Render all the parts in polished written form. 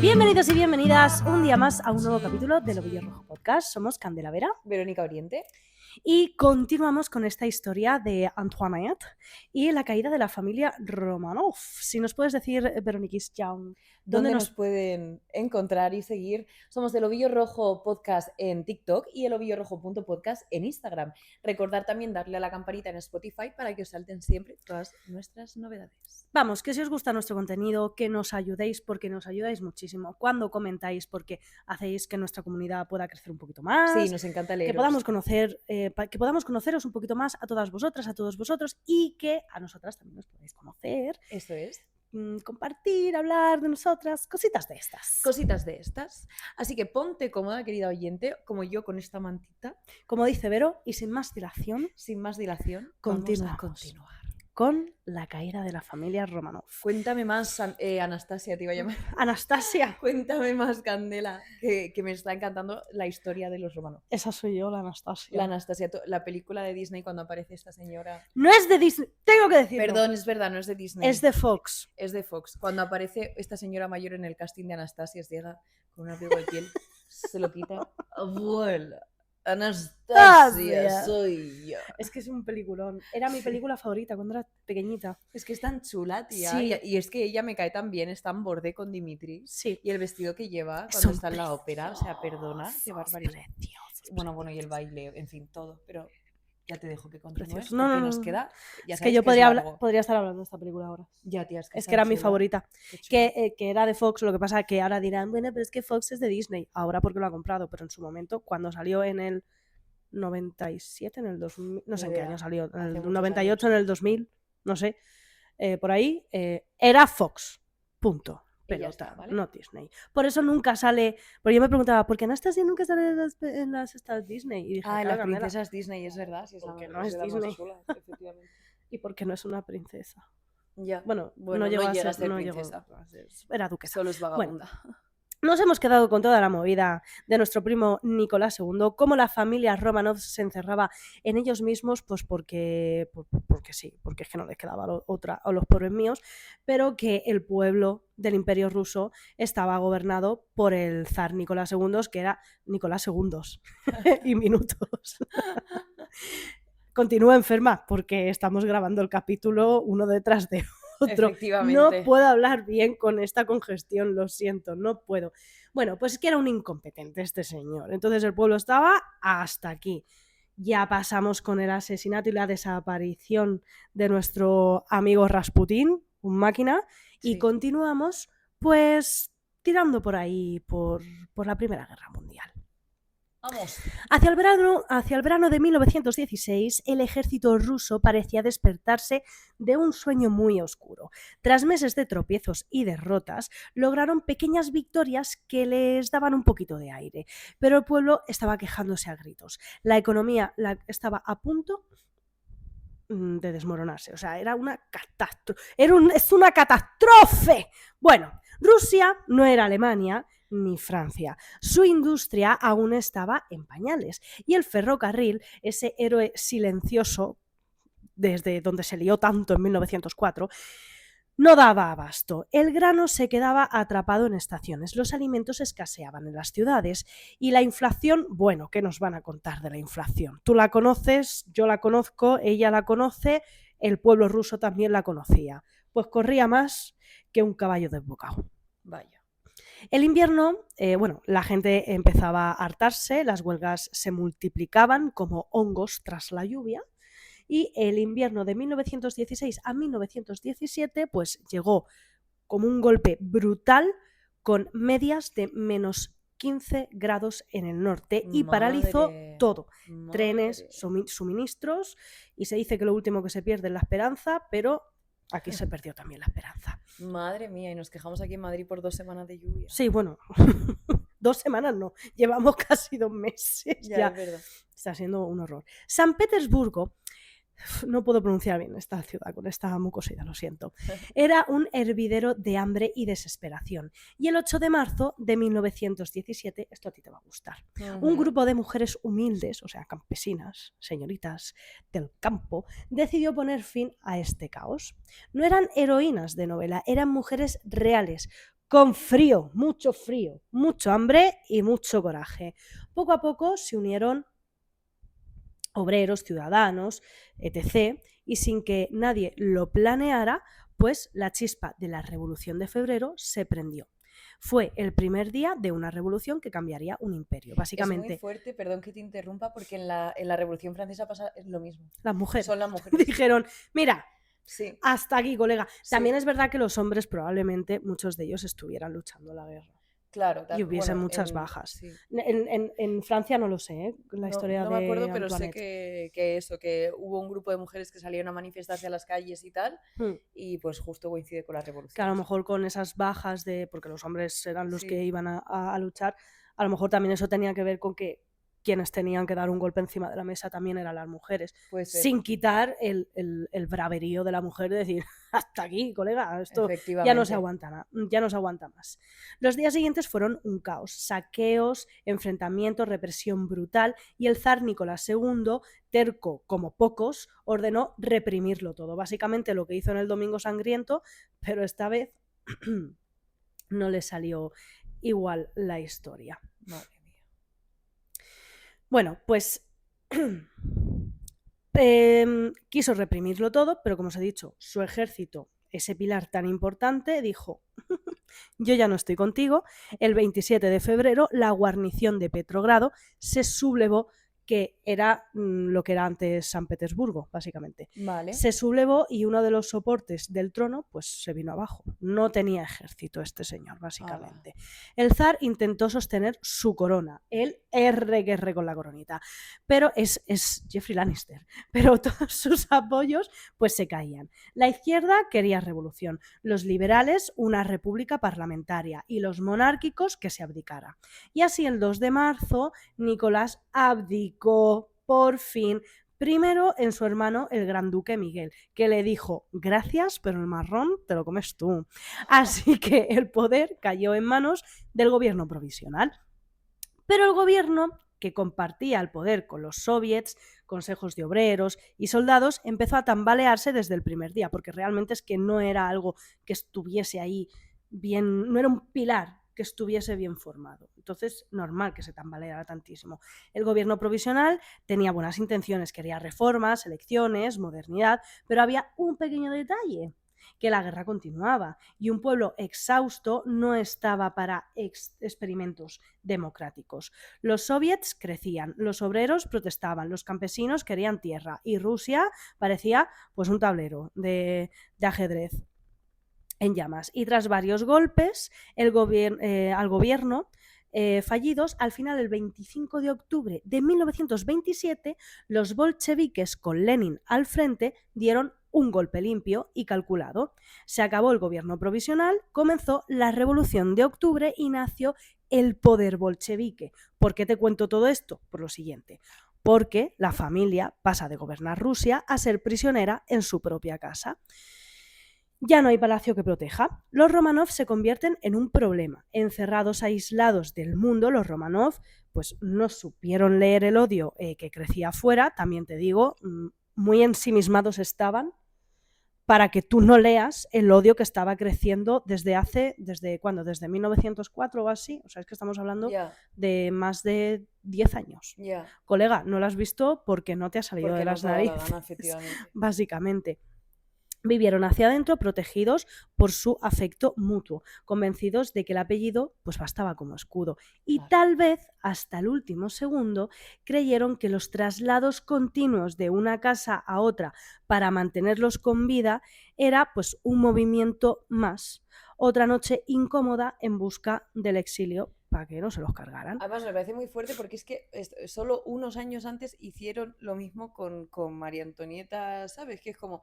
Bienvenidos y bienvenidas un día más a un nuevo capítulo del Ovillo Rojo Podcast. Somos Candela Vera, Verónica Oriente. Y continuamos con esta historia de Antoinette y la caída de la familia Romanov. Si nos puedes decir, Veroniquis Young, ¿Dónde nos pueden encontrar y seguir? Somos el Ovillo Rojo Podcast en TikTok y el ovillorojo.podcast en Instagram. Recordad también darle a la campanita en Spotify para que os salten siempre todas nuestras novedades. Vamos, que si os gusta nuestro contenido, que nos ayudéis, porque nos ayudáis muchísimo. Cuando comentáis, porque hacéis que nuestra comunidad pueda crecer un poquito más. Sí, nos encanta leeros. Que podamos conoceros un poquito más a todas vosotras, a todos vosotros, y que a nosotras también nos podáis conocer. Eso es. Compartir, hablar de nosotras, cositas de estas. Cositas de estas. Así que ponte cómoda, querida oyente, como yo con esta mantita. Como dice Vero, y sin más dilación, vamos a continuar con la caída de la familia Romanov. Cuéntame más, Anastasia, te iba a llamar. Anastasia. Cuéntame más, Candela, que me está encantando la historia de los Romanov. Esa soy yo, la Anastasia. La Anastasia, la película de Disney cuando aparece esta señora. No es de Disney, tengo que decirlo. Perdón, es verdad, no es de Disney. Es de Fox. Es de Fox. Cuando aparece esta señora mayor en el casting de Anastasia, llega con un abrigo de piel, se lo quita. Abuela. Anastasia, soy yo. Es que es un peliculón. Era mi película favorita cuando era pequeñita. Es que es tan chula, tía. Sí. Y es que ella me cae tan bien, es tan borde con Dimitri. Sí. Y el vestido que lleva cuando está en la ópera, o sea, perdona, qué barbaridad. Bueno, y el baile, en fin, todo. Pero ya te dejo que continúes. No. Nos queda. Es que yo podría estar hablando de esta película ahora. Ya, tía, es que era mi favorita. Que era de Fox, lo que pasa es que ahora dirán, bueno, pero es que Fox es de Disney. Ahora porque lo ha comprado, pero en su momento, cuando salió en el 97, en el 2000, no sé en qué año salió, en el 98, en el 2000, no sé, por ahí, era Fox, punto. Pelota, ¿vale? No Disney. Por eso nunca sale. Porque yo me preguntaba, ¿por qué Anastasia nunca sale en las estas Disney? Y dije, en las princesas Disney, es verdad. Porque no es Disney. Chula, efectivamente. Y porque no es una princesa. Ya. Bueno, no llegó a ser princesa. Era duquesa. Solo es vagabunda. Bueno, nos hemos quedado con toda la movida de nuestro primo Nicolás II, cómo la familia Romanov se encerraba en ellos mismos, pues porque sí, porque es que no les quedaba otra a los pobres míos, pero que el pueblo del Imperio Ruso estaba gobernado por el zar Nicolás II, que era Nicolás II y minutos. Continúa enferma porque estamos grabando el capítulo uno detrás de otro. No puedo hablar bien con esta congestión, lo siento, no puedo. Bueno, pues es que era un incompetente este señor. Entonces el pueblo estaba hasta aquí. Ya pasamos con el asesinato y la desaparición de nuestro amigo Rasputín, un máquina, y continuamos pues tirando por ahí por la Primera Guerra Mundial. Vamos. Hacia el verano de 1916, el ejército ruso parecía despertarse de un sueño muy oscuro. Tras meses de tropiezos y derrotas, lograron pequeñas victorias que les daban un poquito de aire, pero el pueblo estaba quejándose a gritos. La economía estaba a punto de desmoronarse, o sea, era una catástrofe. Es una catástrofe. Bueno, Rusia no era Alemania ni Francia. Su industria aún estaba en pañales y el ferrocarril, ese héroe silencioso desde donde se lió tanto en 1904, no daba abasto. El grano se quedaba atrapado en estaciones, los alimentos escaseaban en las ciudades y la inflación, bueno, ¿qué nos van a contar de la inflación? Tú la conoces, yo la conozco, ella la conoce, el pueblo ruso también la conocía. Pues corría más que un caballo desbocado. Vaya. El invierno, la gente empezaba a hartarse, las huelgas se multiplicaban como hongos tras la lluvia y el invierno de 1916 a 1917 pues llegó como un golpe brutal con medias de menos 15 grados en el norte y paralizó todo, trenes, suministros, y se dice que lo último que se pierde es la esperanza, pero aquí se perdió también la esperanza. Madre mía, y nos quejamos aquí en Madrid por 2 semanas de lluvia. Sí, bueno, 2 semanas no, llevamos casi 2 meses. Ya. Es verdad. Está siendo un horror. San Petersburgo No puedo pronunciar bien esta ciudad con esta mucosidad, lo siento. Era un hervidero de hambre y desesperación. Y el 8 de marzo de 1917, esto a ti te va a gustar, un grupo de mujeres humildes, o sea, campesinas, señoritas del campo, decidió poner fin a este caos. No eran heroínas de novela, eran mujeres reales, con frío, mucho hambre y mucho coraje. Poco a poco se unieron obreros, ciudadanos, etc., y sin que nadie lo planeara, pues la chispa de la Revolución de Febrero se prendió. Fue el primer día de una revolución que cambiaría un imperio. Básicamente, es muy fuerte, perdón que te interrumpa, porque en la Revolución Francesa pasa lo mismo. las mujeres, Son las mujeres. dijeron, mira, sí. hasta aquí, colega. Sí. También es verdad que los hombres probablemente, muchos de ellos estuvieran luchando la guerra. Claro, Y hubiesen muchas bajas. Sí. En Francia no lo sé, ¿eh? La historia no me acuerdo, de pero Antoinette. sé que hubo un grupo de mujeres que salieron a manifestar hacia las calles y tal, y pues justo coincide con la revolución. Que a lo mejor con esas bajas porque los hombres eran los que iban a luchar, a lo mejor también eso tenía que ver con que quienes tenían que dar un golpe encima de la mesa también eran las mujeres, sin quitar el braverío de la mujer de decir, hasta aquí, colega, esto ya no se aguanta más. Los días siguientes fueron un caos, saqueos, enfrentamientos, represión brutal, y el zar Nicolás II, terco como pocos, ordenó reprimirlo todo. Básicamente lo que hizo en el Domingo Sangriento, pero esta vez no le salió igual la historia. Madre mía. Bueno, pues quiso reprimirlo todo, pero como os he dicho, su ejército, ese pilar tan importante, dijo, yo ya no estoy contigo. El 27 de febrero la guarnición de Petrogrado se sublevó, que era lo que era antes San Petersburgo, básicamente. Vale. Se sublevó y uno de los soportes del trono pues se vino abajo. No tenía ejército este señor, básicamente. El zar intentó sostener su corona, el R con la coronita, pero es Jeffrey Lannister, pero todos sus apoyos pues se caían. La izquierda quería revolución, los liberales una república parlamentaria y los monárquicos que se abdicara. Y así el 2 de marzo Nicolás abdicó por fin, primero en su hermano el gran duque Miguel, que le dijo, gracias, pero el marrón te lo comes tú. Así que el poder cayó en manos del gobierno provisional. Pero el gobierno, que compartía el poder con los soviets, consejos de obreros y soldados, empezó a tambalearse desde el primer día, porque realmente es que no era algo que estuviese ahí bien, no era un pilar que estuviese bien formado. Entonces, normal que se tambaleara tantísimo. El gobierno provisional tenía buenas intenciones, quería reformas, elecciones, modernidad, pero había un pequeño detalle, que la guerra continuaba y un pueblo exhausto no estaba para experimentos democráticos. Los soviets crecían, los obreros protestaban, los campesinos querían tierra y Rusia parecía pues un tablero de ajedrez en llamas. Y tras varios golpes al gobierno fallidos, al final, el 25 de octubre de 1927, los bolcheviques con Lenin al frente dieron un golpe limpio y calculado. Se acabó el gobierno provisional, comenzó la Revolución de Octubre y nació el poder bolchevique. ¿Por qué te cuento todo esto? Por lo siguiente. Porque la familia pasa de gobernar Rusia a ser prisionera en su propia casa. Ya no hay palacio que proteja. Los Romanov se convierten en un problema. Encerrados, aislados del mundo, los Romanov pues no supieron leer el odio que crecía afuera. También te digo, muy ensimismados estaban para que tú no leas el odio que estaba creciendo desde 1904 o así. O sea, es que estamos hablando de más de 10 años. Colega, no lo has visto porque no te ha salido de las narices, básicamente. Vivieron hacia adentro protegidos por su afecto mutuo, convencidos de que el apellido pues bastaba como escudo. Y tal vez hasta el último segundo creyeron que los traslados continuos de una casa a otra para mantenerlos con vida era pues un movimiento más. Otra noche incómoda en busca del exilio para que no se los cargaran. Además me parece muy fuerte porque es que solo unos años antes hicieron lo mismo con María Antonieta, ¿sabes? Que es como...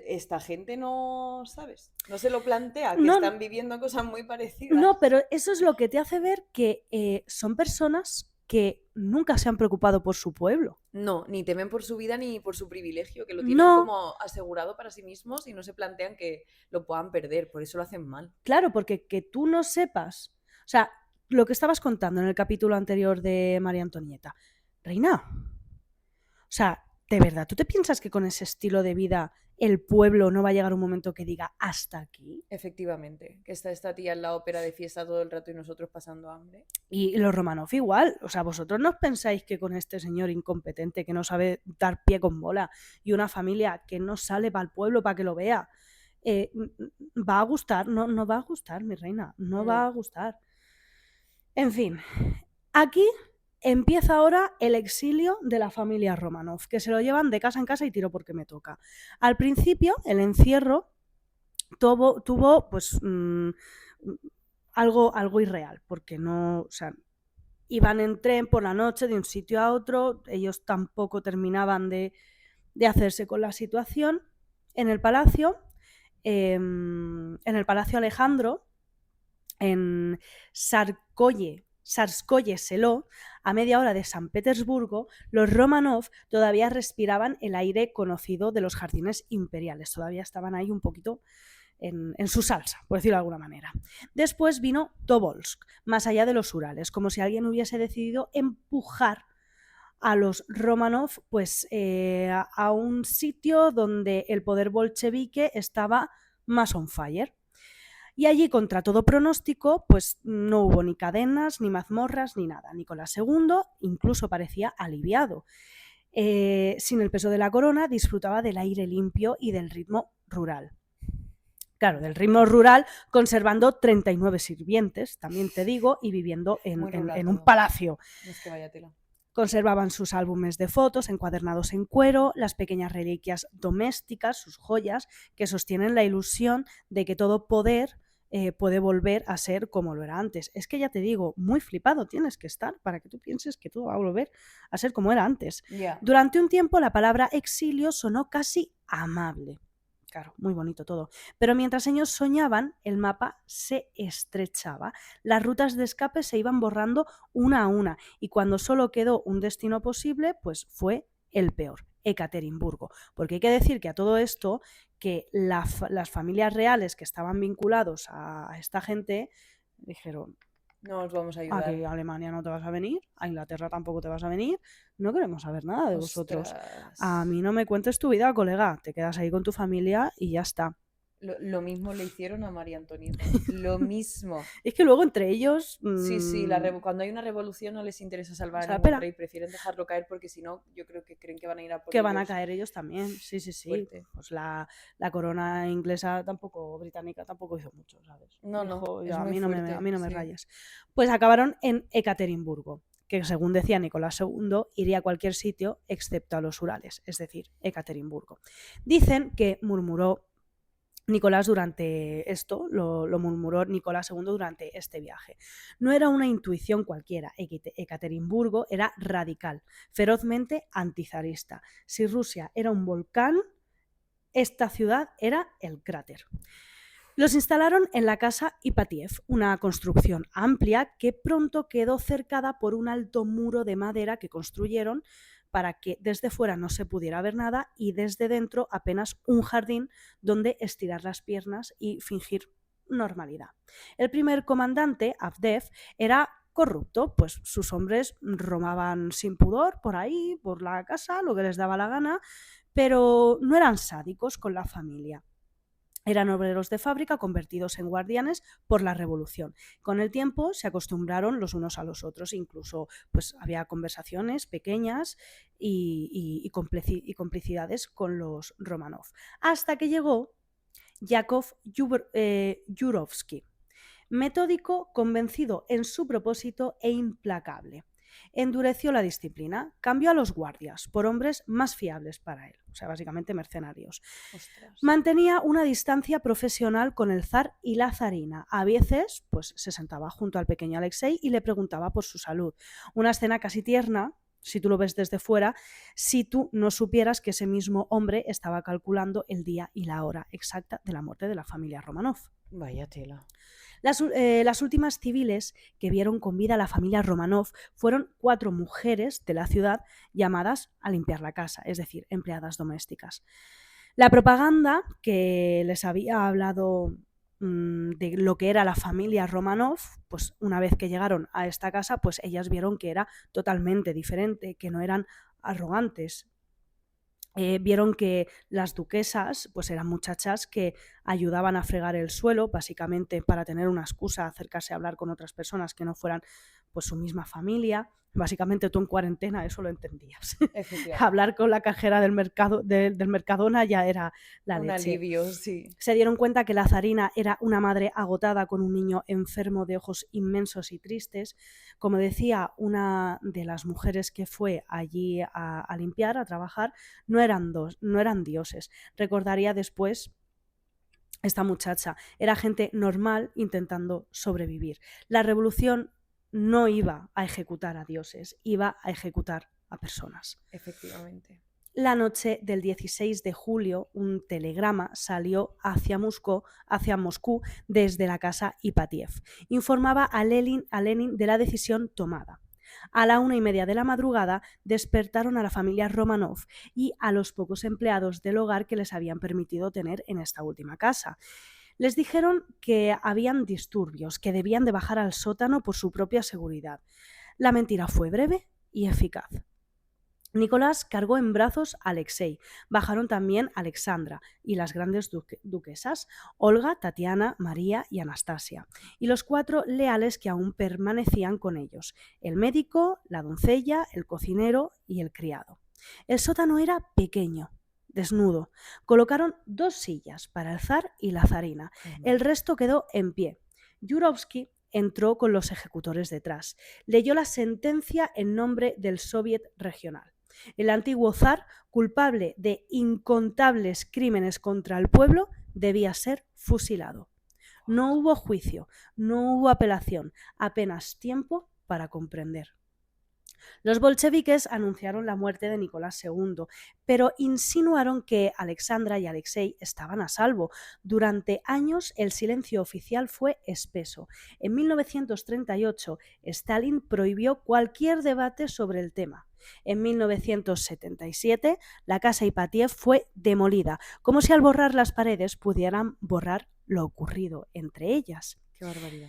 esta gente no, ¿sabes? No se lo plantea, que están viviendo cosas muy parecidas. No, pero eso es lo que te hace ver que son personas que nunca se han preocupado por su pueblo. No, ni temen por su vida ni por su privilegio, que lo tienen No, como asegurado para sí mismos y no se plantean que lo puedan perder, por eso lo hacen mal. claro, porque que tú no sepas, o sea, lo que estabas contando en el capítulo anterior de María Antonieta, Reina, o sea, de verdad, ¿tú te piensas que con ese estilo de vida el pueblo no va a llegar un momento que diga hasta aquí? Efectivamente, que está esta tía en la ópera de fiesta todo el rato y nosotros pasando hambre. Y los Romanov igual, o sea, vosotros no os pensáis que con este señor incompetente que no sabe dar pie con bola y una familia que no sale para el pueblo para que lo vea, va a gustar, no, no va a gustar, mi reina, no va a No. gustar. En fin, aquí empieza ahora el exilio de la familia Romanov, que se lo llevan de casa en casa y tiro porque me toca. Al principio, el encierro tuvo pues algo irreal, porque no, o sea, iban en tren por la noche de un sitio a otro, ellos tampoco terminaban de hacerse con la situación. En el palacio, Alejandro, en Sarskoye Seló, a media hora de San Petersburgo, los Romanov todavía respiraban el aire conocido de los jardines imperiales, todavía estaban ahí un poquito en su salsa, por decirlo de alguna manera. Después vino Tobolsk, más allá de los Urales, como si alguien hubiese decidido empujar a los Romanov pues, a un sitio donde el poder bolchevique estaba más on fire. Y allí, contra todo pronóstico, pues no hubo ni cadenas, ni mazmorras, ni nada. Nicolás II incluso parecía aliviado. Sin el peso de la corona, disfrutaba del aire limpio y del ritmo rural. Claro, del ritmo rural, conservando 39 sirvientes, también te digo, y viviendo en un palacio. No es que vaya tela. Conservaban sus álbumes de fotos encuadernados en cuero, las pequeñas reliquias domésticas, sus joyas, que sostienen la ilusión de que todo poder puede volver a ser como lo era antes. Es que ya te digo, muy flipado tienes que estar para que tú pienses que todo va a volver a ser como era antes. Yeah. Durante un tiempo la palabra exilio sonó casi amable. Claro, muy bonito todo. Pero mientras ellos soñaban, el mapa se estrechaba. Las rutas de escape se iban borrando una a una. Y cuando solo quedó un destino posible, pues fue el peor, Ekaterimburgo. Porque hay que decir que a todo esto, que las familias reales que estaban vinculados a esta gente dijeron: No os vamos a a ayudar. que a Alemania no te vas a venir, a Inglaterra tampoco te vas a venir, no queremos saber nada de vosotros. A mí no me cuentes tu vida, colega, te quedas ahí con tu familia y ya está. Lo mismo le hicieron a María Antonieta. Lo mismo. Es que luego entre ellos... Sí, cuando hay una revolución no les interesa salvar se a la ningún pela. rey, prefieren dejarlo caer porque si no, yo creo que creen que van a ir a por Que van a ellos. caer ellos también, sí. Fuerte. Pues la corona inglesa tampoco, británica tampoco hizo mucho, ¿sabes? No, Dijo, es a muy mí no fuerte, me sí. rayes. Pues acabaron en Ekaterimburgo, que según decía Nicolás II, iría a cualquier sitio excepto a los Urales, es decir, Ekaterimburgo. Dicen que murmuró Nicolás durante esto, lo murmuró Nicolás II durante este viaje. No era una intuición cualquiera, Ekaterimburgo era radical, ferozmente antizarista. Si Rusia era un volcán, esta ciudad era el cráter. Los instalaron en la casa Ipatiev, una construcción amplia que pronto quedó cercada por un alto muro de madera que construyeron para que desde fuera no se pudiera ver nada y desde dentro apenas un jardín donde estirar las piernas y fingir normalidad. El primer comandante, Avdev, era corrupto, pues sus hombres romaban sin pudor por ahí, por la casa, lo que les daba la gana, pero no eran sádicos con la familia. Eran obreros de fábrica convertidos en guardianes por la revolución. Con el tiempo se acostumbraron los unos a los otros, incluso pues, había conversaciones pequeñas y complicidades con los Romanov. Hasta que llegó Yakov Yurovsky, metódico, convencido en su propósito e implacable. Endureció la disciplina, cambió a los guardias por hombres más fiables para él, o sea, básicamente mercenarios. Ostras. Mantenía una distancia profesional con el zar y la zarina. A veces, pues se sentaba junto al pequeño Alexei y le preguntaba por su salud. Una escena casi tierna, si tú lo ves desde fuera, si tú no supieras que ese mismo hombre estaba calculando el día y la hora exacta de la muerte de la familia Romanov. Vaya tela. Las últimas civiles que vieron con vida a la familia Romanov fueron 4 mujeres de la ciudad llamadas a limpiar la casa, es decir, empleadas domésticas. La propaganda que les había hablado de lo que era la familia Romanov, pues una vez que llegaron a esta casa, pues ellas vieron que era totalmente diferente, que no eran arrogantes. Vieron que las duquesas pues eran muchachas que ayudaban a fregar el suelo, básicamente para tener una excusa, acercarse a hablar con otras personas que no fueran pues su misma familia. Básicamente tú en cuarentena eso lo entendías. Hablar con la cajera del Mercadona ya era la Un leche. alivio, sí. Se dieron cuenta que la zarina era una madre agotada con un niño enfermo de ojos inmensos y tristes. Como decía una de las mujeres que fue allí a limpiar, a trabajar, no eran dioses. Recordaría después esta muchacha, era gente normal intentando sobrevivir. La revolución no iba a ejecutar a dioses, iba a ejecutar a personas. Efectivamente. La noche del 16 de julio, un telegrama salió hacia Moscú desde la casa Ipatiev. Informaba a Lenin de la decisión tomada. A la 1:30 de la madrugada despertaron a la familia Romanov y a los pocos empleados del hogar que les habían permitido tener en esta última casa. Les dijeron que habían disturbios, que debían de bajar al sótano por su propia seguridad. La mentira fue breve y eficaz. Nicolás cargó en brazos a Alexei. Bajaron también Alexandra y las grandes duquesas, Olga, Tatiana, María y Anastasia, y los 4 leales que aún permanecían con ellos, el médico, la doncella, el cocinero y el criado. El sótano era pequeño, desnudo. Colocaron 2 sillas para el zar y la zarina. El resto quedó en pie. Yurovsky entró con los ejecutores detrás. Leyó la sentencia en nombre del Soviet regional. El antiguo zar, culpable de incontables crímenes contra el pueblo, debía ser fusilado. No hubo juicio, no hubo apelación, apenas tiempo para comprender. Los bolcheviques anunciaron la muerte de Nicolás II, pero insinuaron que Alexandra y Alexei estaban a salvo. Durante años el silencio oficial fue espeso. En 1938, Stalin prohibió cualquier debate sobre el tema. En 1977, la casa Ipatiev fue demolida, como si al borrar las paredes pudieran borrar lo ocurrido entre ellas. ¡Qué barbaridad!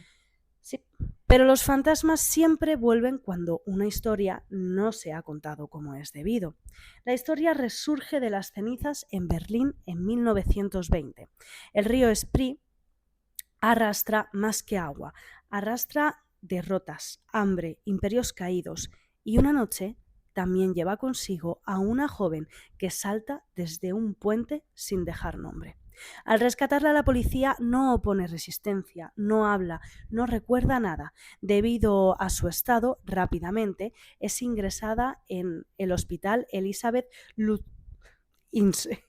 Sí, pero los fantasmas siempre vuelven cuando una historia no se ha contado como es debido. La historia resurge de las cenizas en Berlín en 1920. El río Spree arrastra más que agua, arrastra derrotas, hambre, imperios caídos y una noche también lleva consigo a una joven que salta desde un puente sin dejar nombre. Al rescatarla, la policía no opone resistencia, no habla, no recuerda nada. Debido a su estado, rápidamente es ingresada en el hospital Elizabeth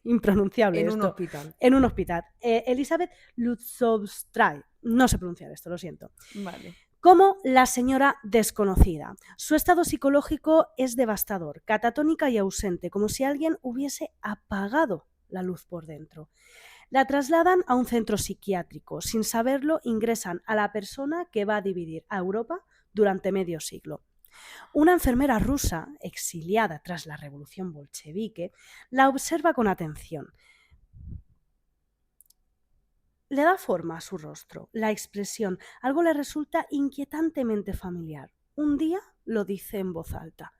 impronunciable En esto. un hospital. En un hospital. Elizabeth Luzovstrai. No sé pronunciar esto, lo siento. Vale. Como la señora desconocida. Su estado psicológico es devastador, catatónica y ausente, como si alguien hubiese apagado la luz por dentro. La trasladan a un centro psiquiátrico. Sin saberlo, ingresan a la persona que va a dividir a Europa durante medio siglo. Una enfermera rusa, exiliada tras la revolución bolchevique, la observa con atención. Le da forma a su rostro, la expresión, algo le resulta inquietantemente familiar. Un día lo dice en voz alta.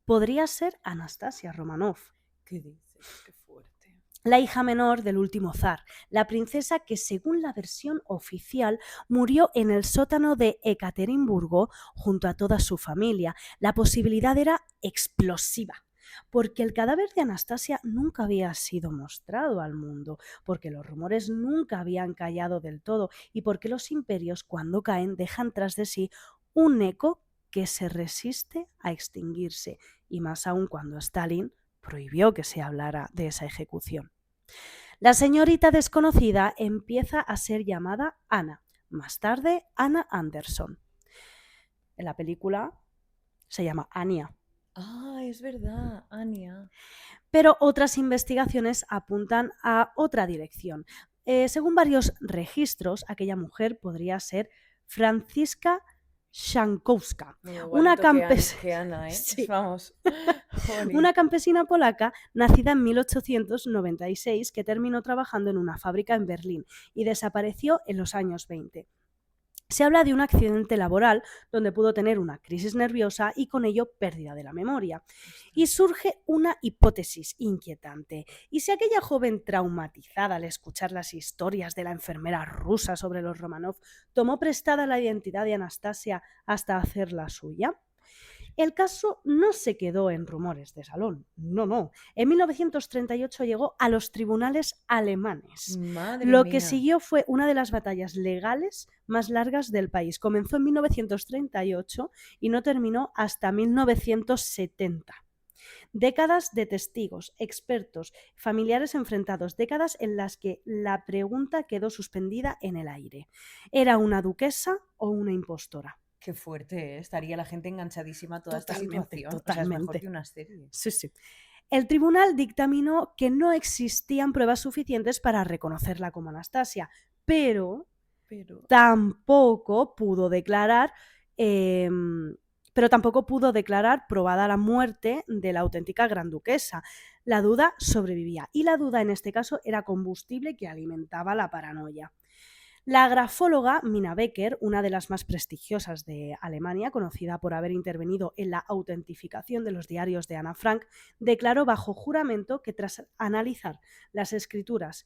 Podría ser Anastasia Romanov. ¿Qué dices? Qué fuerte. La hija menor del último zar, la princesa que, según la versión oficial, murió en el sótano de Ekaterimburgo junto a toda su familia. La posibilidad era explosiva, porque el cadáver de Anastasia nunca había sido mostrado al mundo, porque los rumores nunca habían callado del todo y porque los imperios, cuando caen, dejan tras de sí un eco que se resiste a extinguirse, y más aún cuando Stalin prohibió que se hablara de esa ejecución. La señorita desconocida empieza a ser llamada Anna, más tarde Anna Anderson. En la película se llama Anya. Ah, es verdad, Anya. Pero otras investigaciones apuntan a otra dirección. según varios registros, aquella mujer podría ser Franziska Szankowska, Muy una igualito que Ana, ¿eh? Sí. Vamos. Jolín. Una campesina polaca nacida en 1896 que terminó trabajando en una fábrica en Berlín y desapareció en los años 20. Se habla de un accidente laboral donde pudo tener una crisis nerviosa y con ello pérdida de la memoria. Y surge una hipótesis inquietante. ¿Y si aquella joven traumatizada al escuchar las historias de la enfermera rusa sobre los Romanov tomó prestada la identidad de Anastasia hasta hacerla suya? El caso no se quedó en rumores de salón, no. En 1938 llegó a los tribunales alemanes. Madre Lo que mía. siguió fue una de las batallas legales más largas del país. Comenzó en 1938 y no terminó hasta 1970. Décadas de testigos, expertos, familiares enfrentados, décadas en las que la pregunta quedó suspendida en el aire. ¿Era una duquesa o una impostora? Qué fuerte, ¿eh? Estaría la gente enganchadísima a toda esta Totalmente, situación. O sea, es mejor totalmente. que una serie. Sí. El tribunal dictaminó que no existían pruebas suficientes para reconocerla como Anastasia, pero tampoco pudo declarar probada la muerte de la auténtica gran duquesa. La duda sobrevivía y la duda en este caso era combustible que alimentaba la paranoia. La grafóloga Mina Becker, una de las más prestigiosas de Alemania, conocida por haber intervenido en la autentificación de los diarios de Ana Frank, declaró bajo juramento que tras analizar las escrituras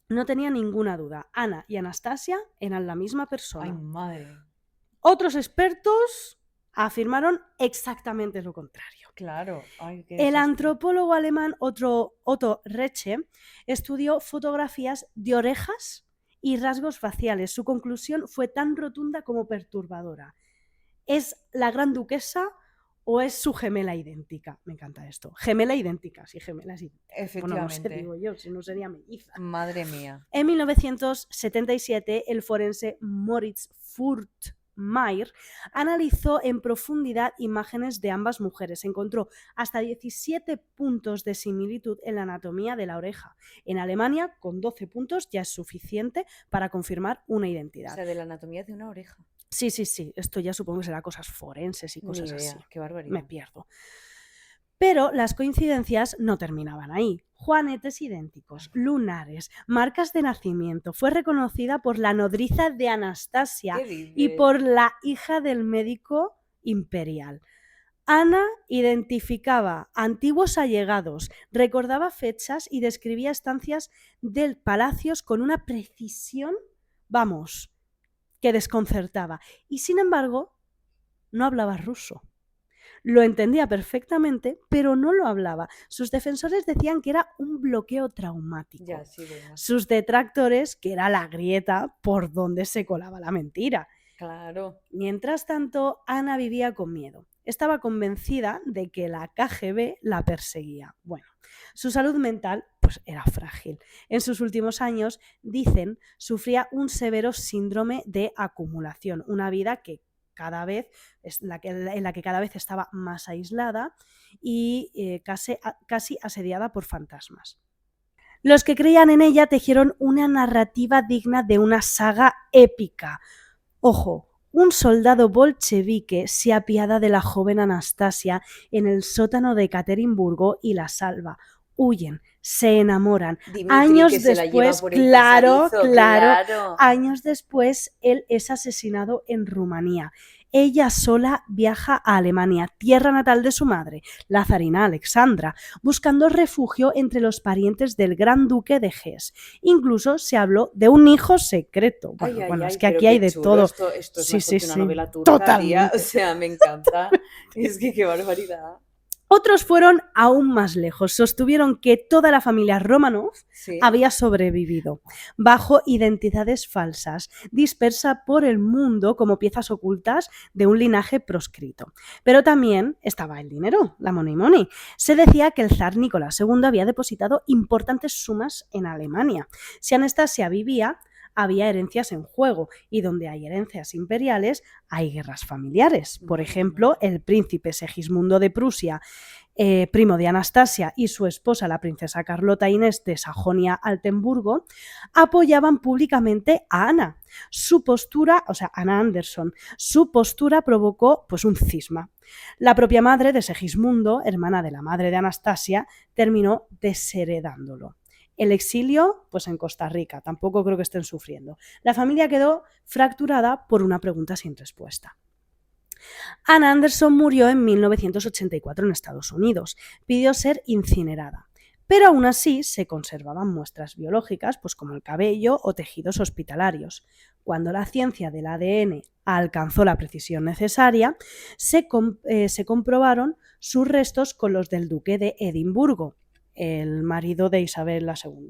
no tenía ninguna duda, Ana y Anastasia eran la misma persona. Ay, madre. Otros expertos afirmaron exactamente lo contrario. Claro. Ay, qué El desastre. antropólogo alemán Otto Reche estudió fotografías de orejas y rasgos faciales. Su conclusión fue tan rotunda como perturbadora. ¿Es la gran duquesa o es su gemela idéntica? Me encanta esto. Gemela idéntica, sí, gemelas idénticas. Efectivamente. Bueno, no sé, digo yo, si no sería melliza. Madre mía. En 1977, el forense Moritz Furtmeier analizó en profundidad imágenes de ambas mujeres. Encontró hasta 17 puntos de similitud en la anatomía de la oreja. En Alemania, con 12 puntos ya es suficiente para confirmar una identidad. O sea, de la anatomía de una oreja. Sí. Esto ya supongo que será cosas forenses y cosas Ni idea. así. Qué barbaridad. Me pierdo. Pero las coincidencias no terminaban ahí. Juanetes idénticos, lunares, marcas de nacimiento. Fue reconocida por la nodriza de Anastasia ¿Qué dices? y por la hija del médico imperial. Ana identificaba antiguos allegados, recordaba fechas y describía estancias del palacio con una precisión, vamos, que desconcertaba. Y sin embargo, no hablaba ruso. Lo entendía perfectamente, pero no lo hablaba. Sus defensores decían que era un bloqueo traumático. Ya, sí, venga. Sus detractores que era la grieta por donde se colaba la mentira. Claro. Mientras tanto, Ana vivía con miedo. Estaba convencida de que la KGB la perseguía. Bueno, su salud mental pues era frágil. En sus últimos años, dicen, sufría un severo síndrome de acumulación, una vida que cada vez en la que cada vez estaba más aislada y casi asediada por fantasmas. Los que creían en ella tejieron una narrativa digna de una saga épica. Ojo, un soldado bolchevique se apiada de la joven Anastasia en el sótano de Ekaterimburgo y la salva. Huyen, se enamoran. Dimitri, Años que se la lleva después, por el claro, pasadizo, años después, él es asesinado en Rumanía. Ella sola viaja a Alemania, tierra natal de su madre, la zarina Alexandra, buscando refugio entre los parientes del gran duque de Hesse. Incluso se habló de un hijo secreto. Bueno, es que aquí hay de todo. Esto es Sí, mejor que sí, una sí, novela turca, tía. totalmente. O sea, me encanta. Es que qué barbaridad. Otros fueron aún más lejos. Sostuvieron que toda la familia Romanov había sobrevivido bajo identidades falsas, dispersa por el mundo como piezas ocultas de un linaje proscrito. Pero también estaba el dinero, la money. Se decía que el zar Nicolás II había depositado importantes sumas en Alemania. Si Anastasia vivía, había herencias en juego, y donde hay herencias imperiales hay guerras familiares. Por ejemplo, el príncipe Segismundo de Prusia primo de Anastasia, y su esposa, la princesa Carlota Inés de Sajonia-Altenburgo, apoyaban públicamente a Ana. Su postura, o sea, Ana Anderson, su postura provocó pues un cisma. La propia madre de Segismundo, hermana de la madre de Anastasia, terminó desheredándolo. El exilio, pues en Costa Rica, tampoco creo que estén sufriendo. La familia quedó fracturada por una pregunta sin respuesta. Anne Anderson murió en 1984 en Estados Unidos. Pidió ser incinerada. Pero aún así se conservaban muestras biológicas, pues como el cabello o tejidos hospitalarios. Cuando la ciencia del ADN alcanzó la precisión necesaria, se comprobaron sus restos con los del duque de Edimburgo, el marido de Isabel II,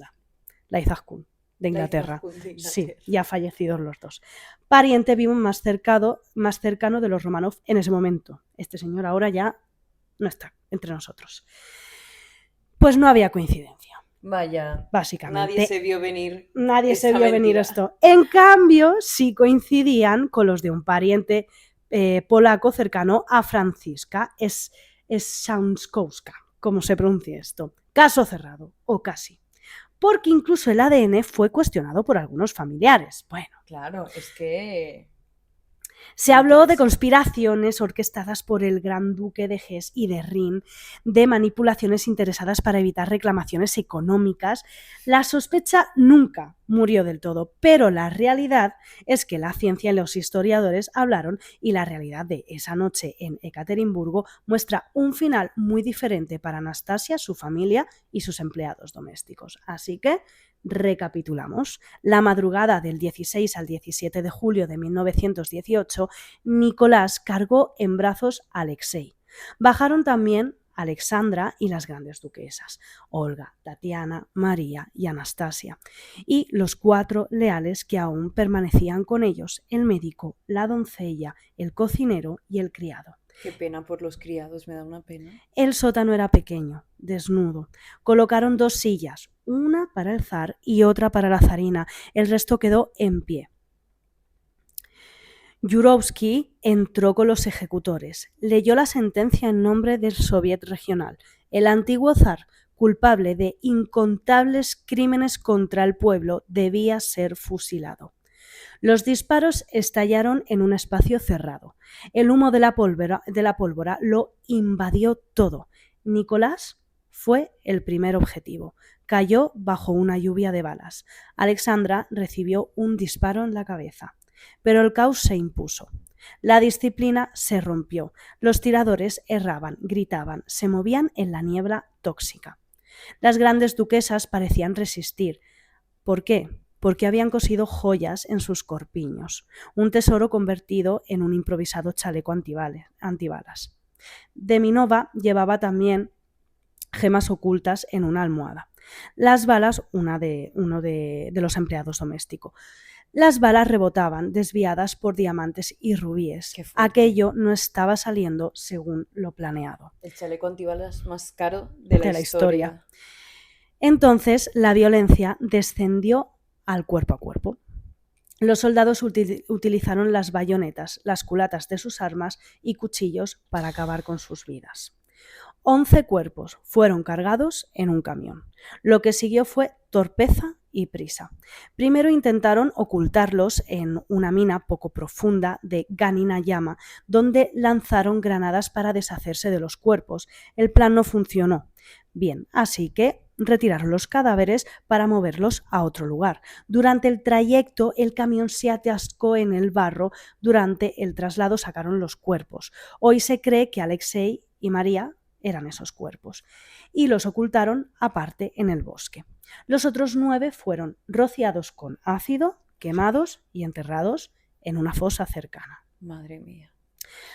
la Izaskun de Inglaterra. Sí, ya fallecidos los dos. Pariente vivo más cercano de los Romanov en ese momento. Este señor ahora ya no está entre nosotros. Pues no había coincidencia. Vaya, básicamente. Nadie se vio venir. Nadie se vio venir esto. En cambio, sí coincidían con los de un pariente polaco cercano a Franziska Szankowska, como se pronuncia esto. Caso cerrado, o casi. Porque incluso el ADN fue cuestionado por algunos familiares. Bueno, claro, es que se habló de conspiraciones orquestadas por el Gran Duque de Hesse y de Rin, de manipulaciones interesadas para evitar reclamaciones económicas. La sospecha nunca murió del todo, pero la realidad es que la ciencia y los historiadores hablaron y la realidad de esa noche en Ekaterimburgo muestra un final muy diferente para Anastasia, su familia y sus empleados domésticos. Así que recapitulamos. La madrugada del 16 al 17 de julio de 1918, Nicolás cargó en brazos a Alexei. Bajaron también Alexandra y las grandes duquesas, Olga, Tatiana, María y Anastasia, y los 4 leales que aún permanecían con ellos, el médico, la doncella, el cocinero y el criado. Qué pena por los criados, me da una pena. El sótano era pequeño, desnudo. Colocaron 2 sillas, una para el zar y otra para la zarina. El resto quedó en pie. Yurovsky entró con los ejecutores. Leyó la sentencia en nombre del Soviet regional. El antiguo zar, culpable de incontables crímenes contra el pueblo, debía ser fusilado. Los disparos estallaron en un espacio cerrado. El humo de la pólvora lo invadió todo. Nicolás fue el primer objetivo. Cayó bajo una lluvia de balas. Alexandra recibió un disparo en la cabeza. Pero el caos se impuso. La disciplina se rompió. Los tiradores erraban, gritaban, se movían en la niebla tóxica. Las grandes duquesas parecían resistir. ¿Por qué? Porque habían cosido joyas en sus corpiños, un tesoro convertido en un improvisado chaleco antibalas. Deminova llevaba también gemas ocultas en una almohada. Las balas, uno de los empleados domésticos. Las balas rebotaban, desviadas por diamantes y rubíes. Aquello no estaba saliendo según lo planeado. El chaleco antibalas más caro de la historia. Entonces, la violencia descendió al cuerpo a cuerpo. Los soldados utilizaron las bayonetas, las culatas de sus armas y cuchillos para acabar con sus vidas. 11 cuerpos fueron cargados en un camión. Lo que siguió fue torpeza y prisa. Primero intentaron ocultarlos en una mina poco profunda de Ganinayama, donde lanzaron granadas para deshacerse de los cuerpos. El plan no funcionó bien, así que retiraron los cadáveres para moverlos a otro lugar. Durante el trayecto, el camión se atascó en el barro. Durante el traslado sacaron los cuerpos. Hoy se cree que Alexei y María eran esos cuerpos, y los ocultaron aparte en el bosque. Los otros 9 fueron rociados con ácido, quemados y enterrados en una fosa cercana. Madre mía.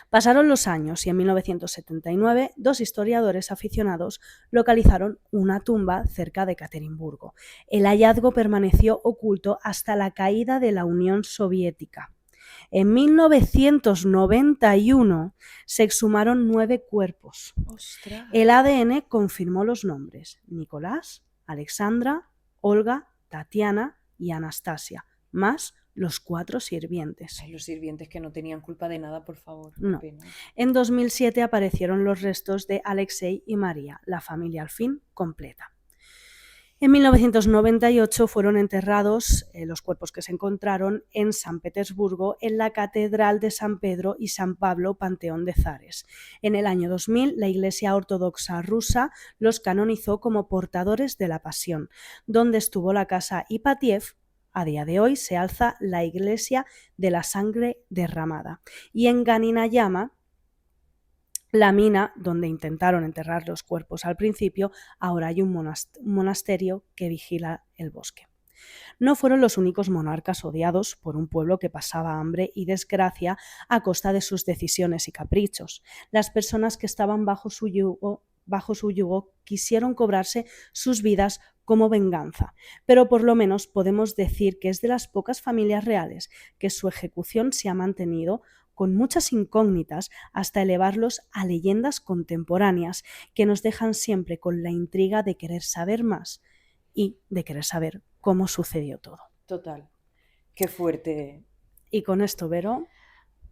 Pasaron los años y en 1979 2 historiadores aficionados localizaron una tumba cerca de Ekaterimburgo. El hallazgo permaneció oculto hasta la caída de la Unión Soviética. En 1991 se exhumaron 9 cuerpos. ¡Ostras! El ADN confirmó los nombres: Nicolás, Alexandra, Olga, Tatiana y Anastasia, más los 4 sirvientes. Ay, los sirvientes que no tenían culpa de nada, por favor. Qué No. pena. En 2007 aparecieron los restos de Alexei y María, la familia al fin completa. En 1998 fueron enterrados los cuerpos que se encontraron en San Petersburgo, en la Catedral de San Pedro y San Pablo, Panteón de Zares. En el año 2000, la Iglesia Ortodoxa rusa los canonizó como portadores de la Pasión. Donde estuvo la casa Ipatiev, a día de hoy se alza la Iglesia de la Sangre Derramada. Y en Ganinayama, la mina donde intentaron enterrar los cuerpos al principio, ahora hay un monasterio que vigila el bosque. No fueron los únicos monarcas odiados por un pueblo que pasaba hambre y desgracia a costa de sus decisiones y caprichos. Las personas que estaban bajo su yugo quisieron cobrarse sus vidas como venganza, pero por lo menos podemos decir que es de las pocas familias reales que su ejecución se ha mantenido con muchas incógnitas hasta elevarlos a leyendas contemporáneas que nos dejan siempre con la intriga de querer saber más y de querer saber cómo sucedió todo. Total. Qué fuerte. Y con esto, Vero,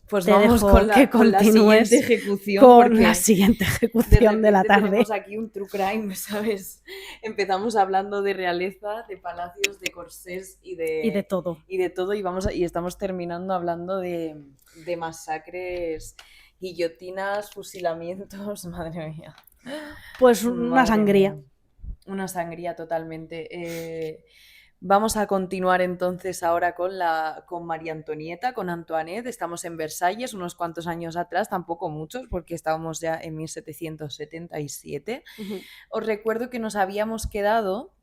Pues te vamos dejo con que con la continúes siguiente ejecución. con porque la siguiente de ejecución de la repente tarde. tenemos aquí un true crime, ¿sabes? Empezamos hablando de realeza, de palacios, de corsés Y de todo. y de todo, y estamos terminando hablando de masacres, guillotinas, fusilamientos, madre mía. Pues una Madre sangría. mía. Una sangría totalmente. Vamos a continuar entonces ahora con María Antonieta, con Antoinette. Estamos en Versalles, unos cuantos años atrás, tampoco muchos, porque estábamos ya en 1777. Ujú. Os recuerdo que nos habíamos quedado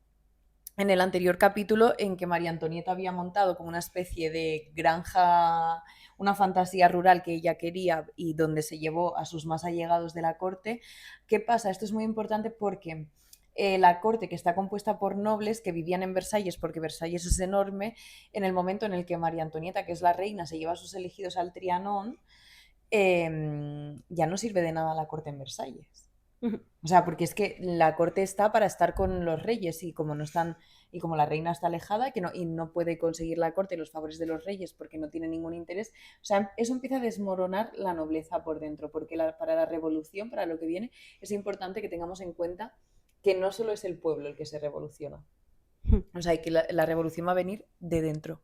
en el anterior capítulo en que María Antonieta había montado como una especie de granja, una fantasía rural que ella quería y donde se llevó a sus más allegados de la corte. ¿Qué pasa? Esto es muy importante porque la corte, que está compuesta por nobles que vivían en Versalles, porque Versalles es enorme, en el momento en el que María Antonieta, que es la reina, se lleva a sus elegidos al Trianón, ya no sirve de nada la corte en Versalles. Ujú. O sea, porque es que la corte está para estar con los reyes y como no están, y como la reina está alejada y no puede conseguir la corte los favores de los reyes porque no tiene ningún interés, o sea, eso empieza a desmoronar la nobleza por dentro, porque para la revolución, para lo que viene, es importante que tengamos en cuenta que no solo es el pueblo el que se revoluciona, o sea, que la revolución va a venir de dentro,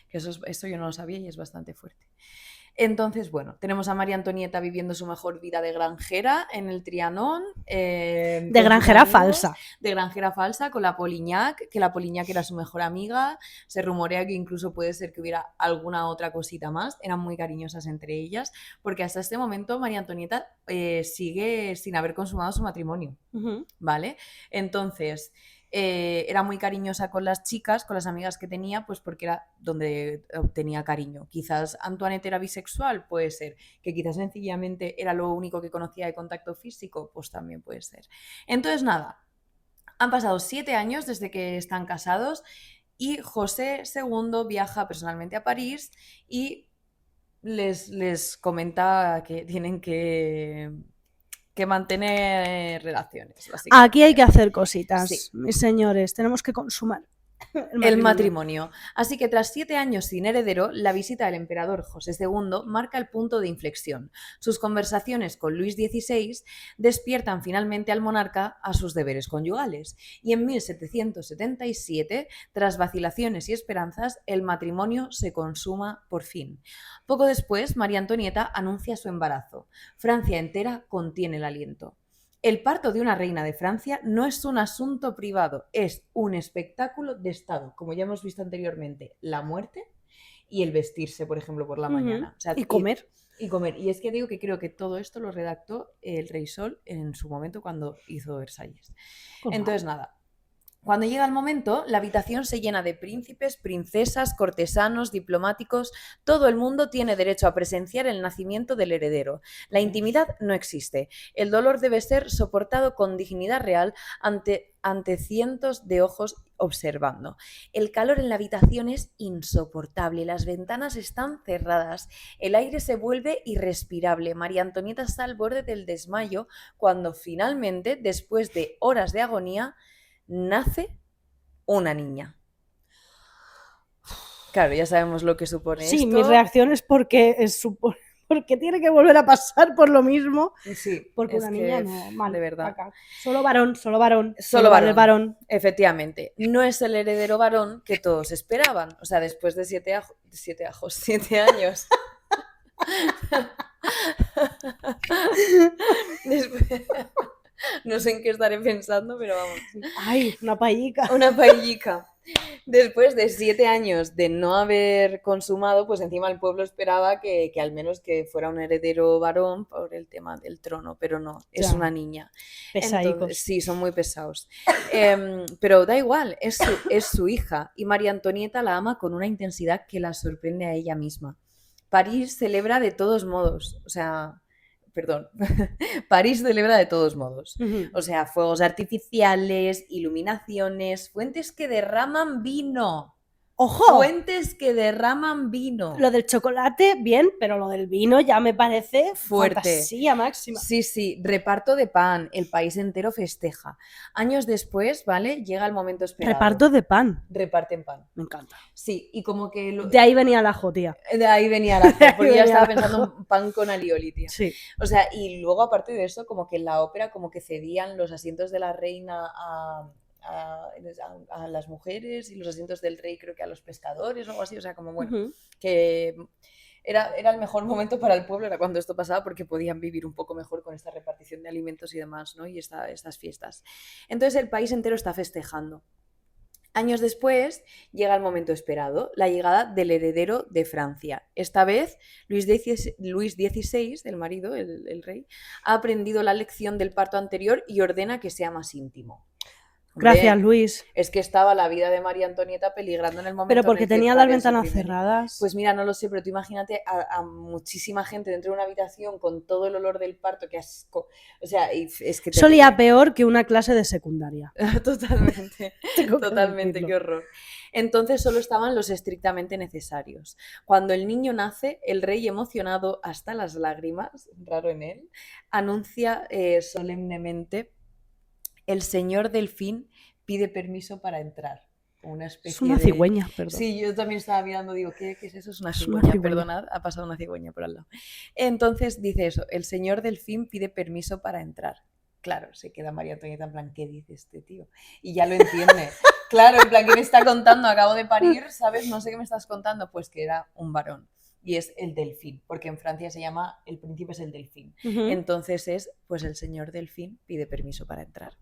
que eso yo no lo sabía y es bastante fuerte. Entonces, bueno, tenemos a María Antonieta viviendo su mejor vida de granjera en el Trianón. De granjera falsa. De granjera falsa con la Polignac, que la Polignac era su mejor amiga. Se rumorea que incluso puede ser que hubiera alguna otra cosita más. Eran muy cariñosas entre ellas, porque hasta este momento María Antonieta sigue sin haber consumado su matrimonio, Ujú. ¿vale? Entonces, era muy cariñosa con las chicas, con las amigas que tenía, pues porque era donde obtenía cariño. Quizás Antoinette era bisexual, puede ser. Que quizás sencillamente era lo único que conocía de contacto físico, pues también puede ser. Entonces, nada, han pasado 7 años desde que están casados y José II viaja personalmente a París y les comenta que tienen que mantener relaciones, básicamente. Aquí hay que hacer cositas, Sí. mis señores. Tenemos que consumar El matrimonio. Así que tras 7 años sin heredero, la visita del emperador José II marca el punto de inflexión. Sus conversaciones con Luis XVI despiertan finalmente al monarca a sus deberes conyugales. Y en 1777, tras vacilaciones y esperanzas, el matrimonio se consuma por fin. Poco después, María Antonieta anuncia su embarazo. Francia entera contiene el aliento. El parto de una reina de Francia no es un asunto privado, es un espectáculo de Estado, como ya hemos visto anteriormente, la muerte y el vestirse, por ejemplo, por la mañana. O sea, y comer. Y comer. Y es que digo que creo que todo esto lo redactó el rey Sol en su momento cuando hizo Versalles. Pues Entonces, nada. Cuando llega el momento, la habitación se llena de príncipes, princesas, cortesanos, diplomáticos. Todo el mundo tiene derecho a presenciar el nacimiento del heredero. La intimidad no existe. El dolor debe ser soportado con dignidad real ante cientos de ojos observando. El calor en la habitación es insoportable. Las ventanas están cerradas. El aire se vuelve irrespirable. María Antonieta está al borde del desmayo cuando finalmente, después de horas de agonía, nace una niña. Claro, ya sabemos lo que supone Sí, esto. mi reacción es porque porque tiene que volver a pasar por lo mismo. Sí, Porque es una niña que, no, mal, de verdad. caca. Solo varón, solo varón, Solo solo vale el varón, varón. efectivamente. No es el heredero varón que todos esperaban. O sea, después de 7 años. Después- No sé en qué estaré pensando, pero vamos. Ay, una paillica. Una paillica. Después de 7 años de no haber consumado, pues encima el pueblo esperaba que al menos que fuera un heredero varón por el tema del trono, pero no, es Ya, una niña. Entonces, pesaicos. sí, son muy pesados. Pero da igual, es su hija y María Antonieta la ama con una intensidad que la sorprende a ella misma. París celebra de todos modos, o sea, perdón, París celebra de todos modos. Ujú. O sea, fuegos artificiales, iluminaciones, fuentes que derraman vino. ¡Ojo! Fuentes que derraman vino. Lo del chocolate, bien, pero lo del vino ya me parece Fuerte. fantasía máxima. Sí, sí, reparto de pan, el país entero festeja. Años después, ¿vale? Llega el momento esperado. Reparto de pan. Reparten pan. Me encanta. Sí, y como que... De ahí venía el ajo, tía. De ahí venía la De ahí porque yo venía estaba el pensando ajo. en pan con alioli, tía. Sí. O sea, y luego aparte de eso, como que en la ópera como que cedían los asientos de la reina a las mujeres y los asientos del rey creo que a los pescadores o algo así, o sea, como bueno, Ujú. que era el mejor momento para el pueblo, era cuando esto pasaba porque podían vivir un poco mejor con esta repartición de alimentos y demás, ¿no? Y estas fiestas. Entonces el país entero está festejando. Años después llega el momento esperado, la llegada del heredero de Francia. Esta vez Luis XVI, el marido, el rey, ha aprendido la lección del parto anterior y ordena que sea más íntimo. Gracias, Hombre, Luis. es que estaba la vida de María Antonieta peligrando en el momento Pero en porque el que tenía las pare a su ventanas primer hijo. cerradas. Pues mira, no lo sé, pero tú imagínate a muchísima gente dentro de una habitación con todo el olor del parto, qué asco. O sea, es que Solía terrible. peor que una clase de secundaria. Totalmente, Tengo que totalmente, decirlo. qué horror. Entonces solo estaban los estrictamente necesarios. Cuando el niño nace, el rey, emocionado hasta las lágrimas, raro en él, anuncia solemnemente: el señor Delfín pide permiso para entrar. Una especie Es una de... cigüeña, perdón. Sí, yo también estaba mirando, digo, ¿qué es eso? Es una Es una cigüeña, cigüeña. perdonad, ha pasado una cigüeña por al lado. Entonces dice eso, el señor Delfín pide permiso para entrar. Claro, se queda María Antonieta en plan, ¿qué dice este tío? Y ya lo entiende. Claro, en plan, ¿qué me está contando? Acabo de parir, ¿sabes? No sé qué me estás contando. Pues que era un varón. Y es el delfín, porque en Francia se llama, el príncipe es el delfín. Ujú. Entonces es, pues el señor Delfín pide permiso para entrar.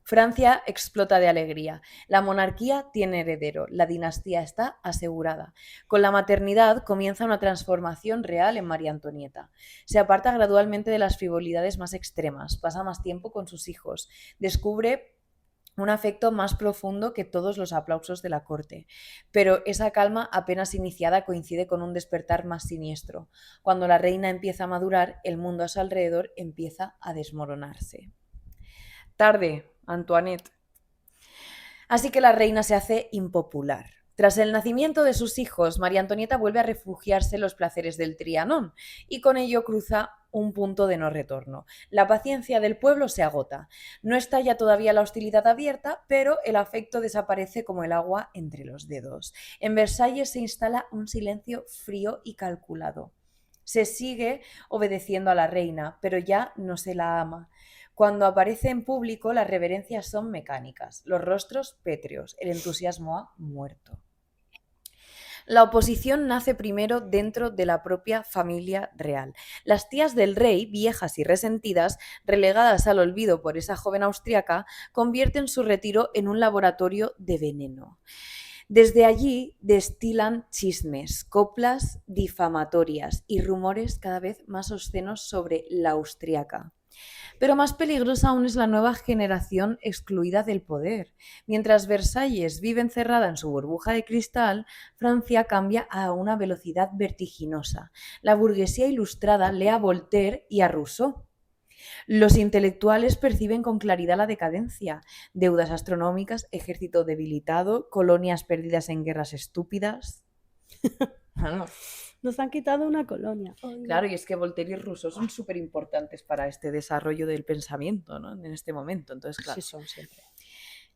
Francia explota de alegría. La monarquía tiene heredero, la dinastía está asegurada. Con la maternidad comienza una transformación real en María Antonieta. Se aparta gradualmente de las frivolidades más extremas, pasa más tiempo con sus hijos, descubre un afecto más profundo que todos los aplausos de la corte. Pero esa calma apenas iniciada coincide con un despertar más siniestro. Cuando la reina empieza a madurar, el mundo a su alrededor empieza a desmoronarse. Tarde, Antoinette. Así que la reina se hace impopular. Tras el nacimiento de sus hijos, María Antonieta vuelve a refugiarse en los placeres del Trianón y con ello cruza un punto de no retorno. La paciencia del pueblo se agota. No estalla todavía la hostilidad abierta, pero el afecto desaparece como el agua entre los dedos. En Versalles se instala un silencio frío y calculado. Se sigue obedeciendo a la reina, pero ya no se la ama. Cuando aparece en público, las reverencias son mecánicas, los rostros pétreos, el entusiasmo ha muerto. La oposición nace primero dentro de la propia familia real. Las tías del rey, viejas y resentidas, relegadas al olvido por esa joven austriaca, convierten su retiro en un laboratorio de veneno. Desde allí destilan chismes, coplas difamatorias y rumores cada vez más obscenos sobre la austriaca. Pero más peligrosa aún es la nueva generación excluida del poder. Mientras Versalles vive encerrada en su burbuja de cristal, Francia cambia a una velocidad vertiginosa. La burguesía ilustrada lee a Voltaire y a Rousseau. Los intelectuales perciben con claridad la decadencia, deudas astronómicas, ejército debilitado, colonias perdidas en guerras estúpidas. Bueno, Nos han quitado una colonia. claro, y es que Voltaire y Rousseau son súper importantes para este desarrollo del pensamiento, ¿no? En este momento, entonces, claro. Sí, son siempre.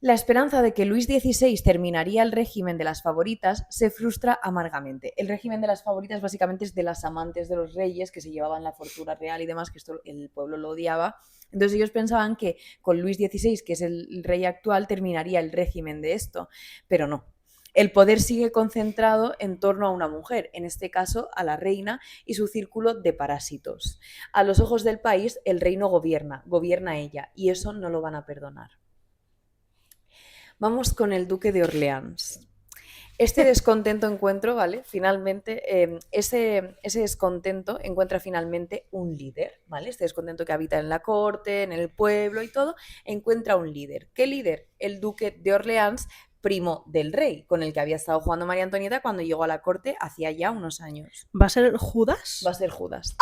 La esperanza de que Luis XVI terminaría el régimen de las favoritas se frustra amargamente. El régimen de las favoritas básicamente es de las amantes de los reyes que se llevaban la fortuna real y demás, que esto el pueblo lo odiaba. Entonces ellos pensaban que con Luis XVI, que es el rey actual, terminaría el régimen de esto, pero no. El poder sigue concentrado en torno a una mujer, en este caso a la reina y su círculo de parásitos. A los ojos del país, el reino gobierna ella, y eso no lo van a perdonar. Vamos con el duque de Orleans. Este descontento encuentro, ¿vale? Finalmente, ese descontento encuentra finalmente un líder, ¿vale? Este descontento que habita en la corte, en el pueblo y todo, encuentra un líder. ¿Qué líder? El duque de Orleans, primo del rey, con el que había estado jugando María Antonieta cuando llegó a la corte hacía ya unos años. ¿Va a ser Judas? Va a ser Judas.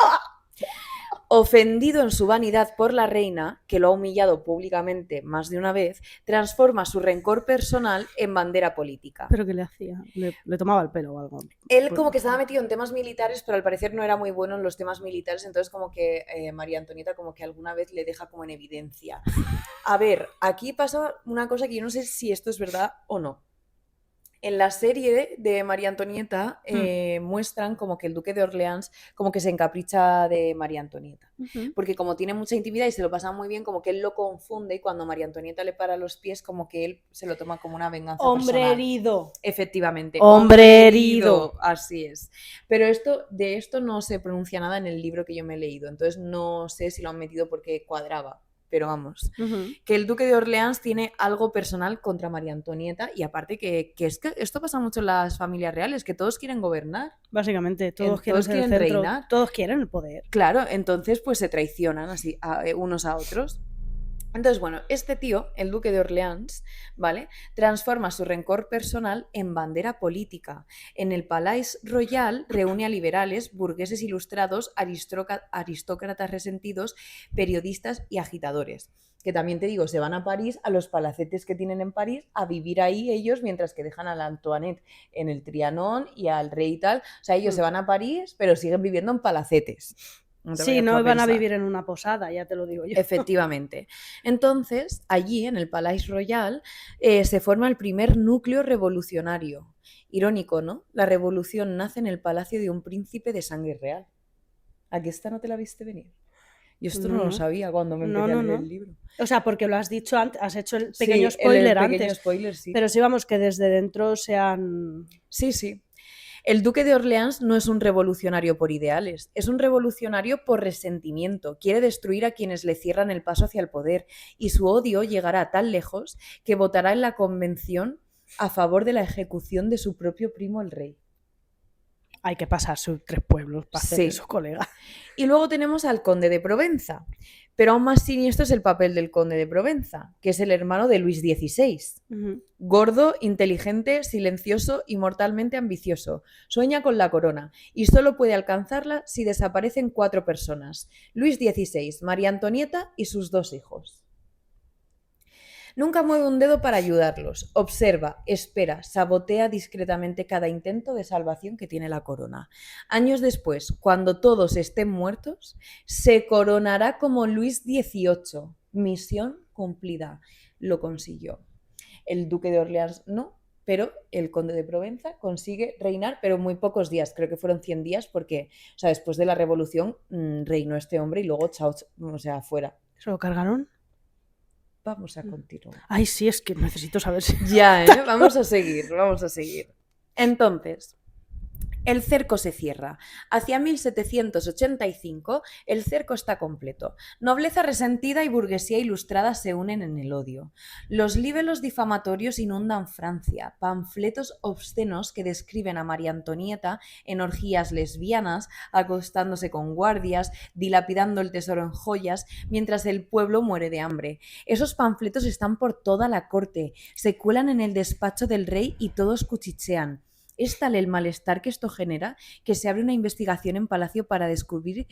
Ofendido en su vanidad por la reina, que lo ha humillado públicamente más de una vez, transforma su rencor personal en bandera política. ¿Pero qué le hacía? ¿Le tomaba el pelo o algo? Él como que estaba metido en temas militares, pero al parecer no era muy bueno en los temas militares, entonces como que María Antonieta como que alguna vez le deja como en evidencia. A ver, aquí pasa una cosa que yo no sé si esto es verdad o no. En la serie de María Antonieta muestran como que el duque de Orleans como que se encapricha de María Antonieta. Porque como tiene mucha intimidad y se lo pasa muy bien, como que él lo confunde y cuando María Antonieta le para los pies, como que él se lo toma como una venganza personal. Herido. Efectivamente. Hombre herido. Así es. Pero de esto no se pronuncia nada en el libro que yo me he leído, entonces no sé si lo han metido porque cuadraba. Pero vamos, que el duque de Orleans tiene algo personal contra María Antonieta y aparte que es que esto pasa mucho en las familias reales, que todos quieren gobernar. Básicamente, todos quieren reinar. Todos quieren el poder. Claro, entonces pues se traicionan así unos a otros. Entonces, bueno, este tío, el duque de Orleans, ¿vale? Transforma su rencor personal en bandera política. En el Palais Royal reúne a liberales, burgueses ilustrados, aristócratas resentidos, periodistas y agitadores. Que también te digo, se van a París, a los palacetes que tienen en París, a vivir ahí ellos, mientras que dejan a la Antoinette en el Trianon y al rey y tal. O sea, ellos se van a París, pero siguen viviendo en palacetes. Sí, no van a vivir en una posada, ya te lo digo yo. Efectivamente. Entonces, allí, en el Palais Royal, se forma el primer núcleo revolucionario. Irónico, ¿no? La revolución nace en el palacio de un príncipe de sangre real. ¿A qué esta no te la viste venir? Yo esto no lo sabía cuando me empecé a leer el libro. O sea, porque lo has dicho antes, has hecho el pequeño spoiler el antes. Spoiler, sí. Pero sí, vamos, que desde dentro sean... Sí, sí. El duque de Orleans no es un revolucionario por ideales, es un revolucionario por resentimiento. Quiere destruir a quienes le cierran el paso hacia el poder y su odio llegará tan lejos que votará en la convención a favor de la ejecución de su propio primo el rey. Hay que pasar sus 3 pueblos para hacer eso, colega. Y luego tenemos al conde de Provenza. Pero aún más siniestro es el papel del conde de Provenza, que es el hermano de Luis XVI. Gordo, inteligente, silencioso y mortalmente ambicioso. Sueña con la corona y solo puede alcanzarla si desaparecen 4 personas. Luis XVI, María Antonieta y sus 2 hijos. Nunca mueve un dedo para ayudarlos. Observa, espera, sabotea discretamente cada intento de salvación que tiene la corona. Años después, cuando todos estén muertos, se coronará como Luis XVIII. Misión cumplida. Lo consiguió. El duque de Orleans no, pero el conde de Provenza consigue reinar, pero muy pocos días. Creo que fueron 100 días porque, o sea, después de la revolución reinó este hombre y luego chao, o sea, fuera. ¿Se lo cargaron? Vamos a continuar. Ay, sí, es que necesito saber si... Ya, vamos a seguir. Entonces, el cerco se cierra. Hacia 1785 el cerco está completo. Nobleza resentida y burguesía ilustrada se unen en el odio. Los libelos difamatorios inundan Francia. Panfletos obscenos que describen a María Antonieta en orgías lesbianas, acostándose con guardias, dilapidando el tesoro en joyas, mientras el pueblo muere de hambre. Esos panfletos están por toda la corte, se cuelan en el despacho del rey y todos cuchichean. Es tal el malestar que esto genera que se abre una investigación en Palacio para descubrir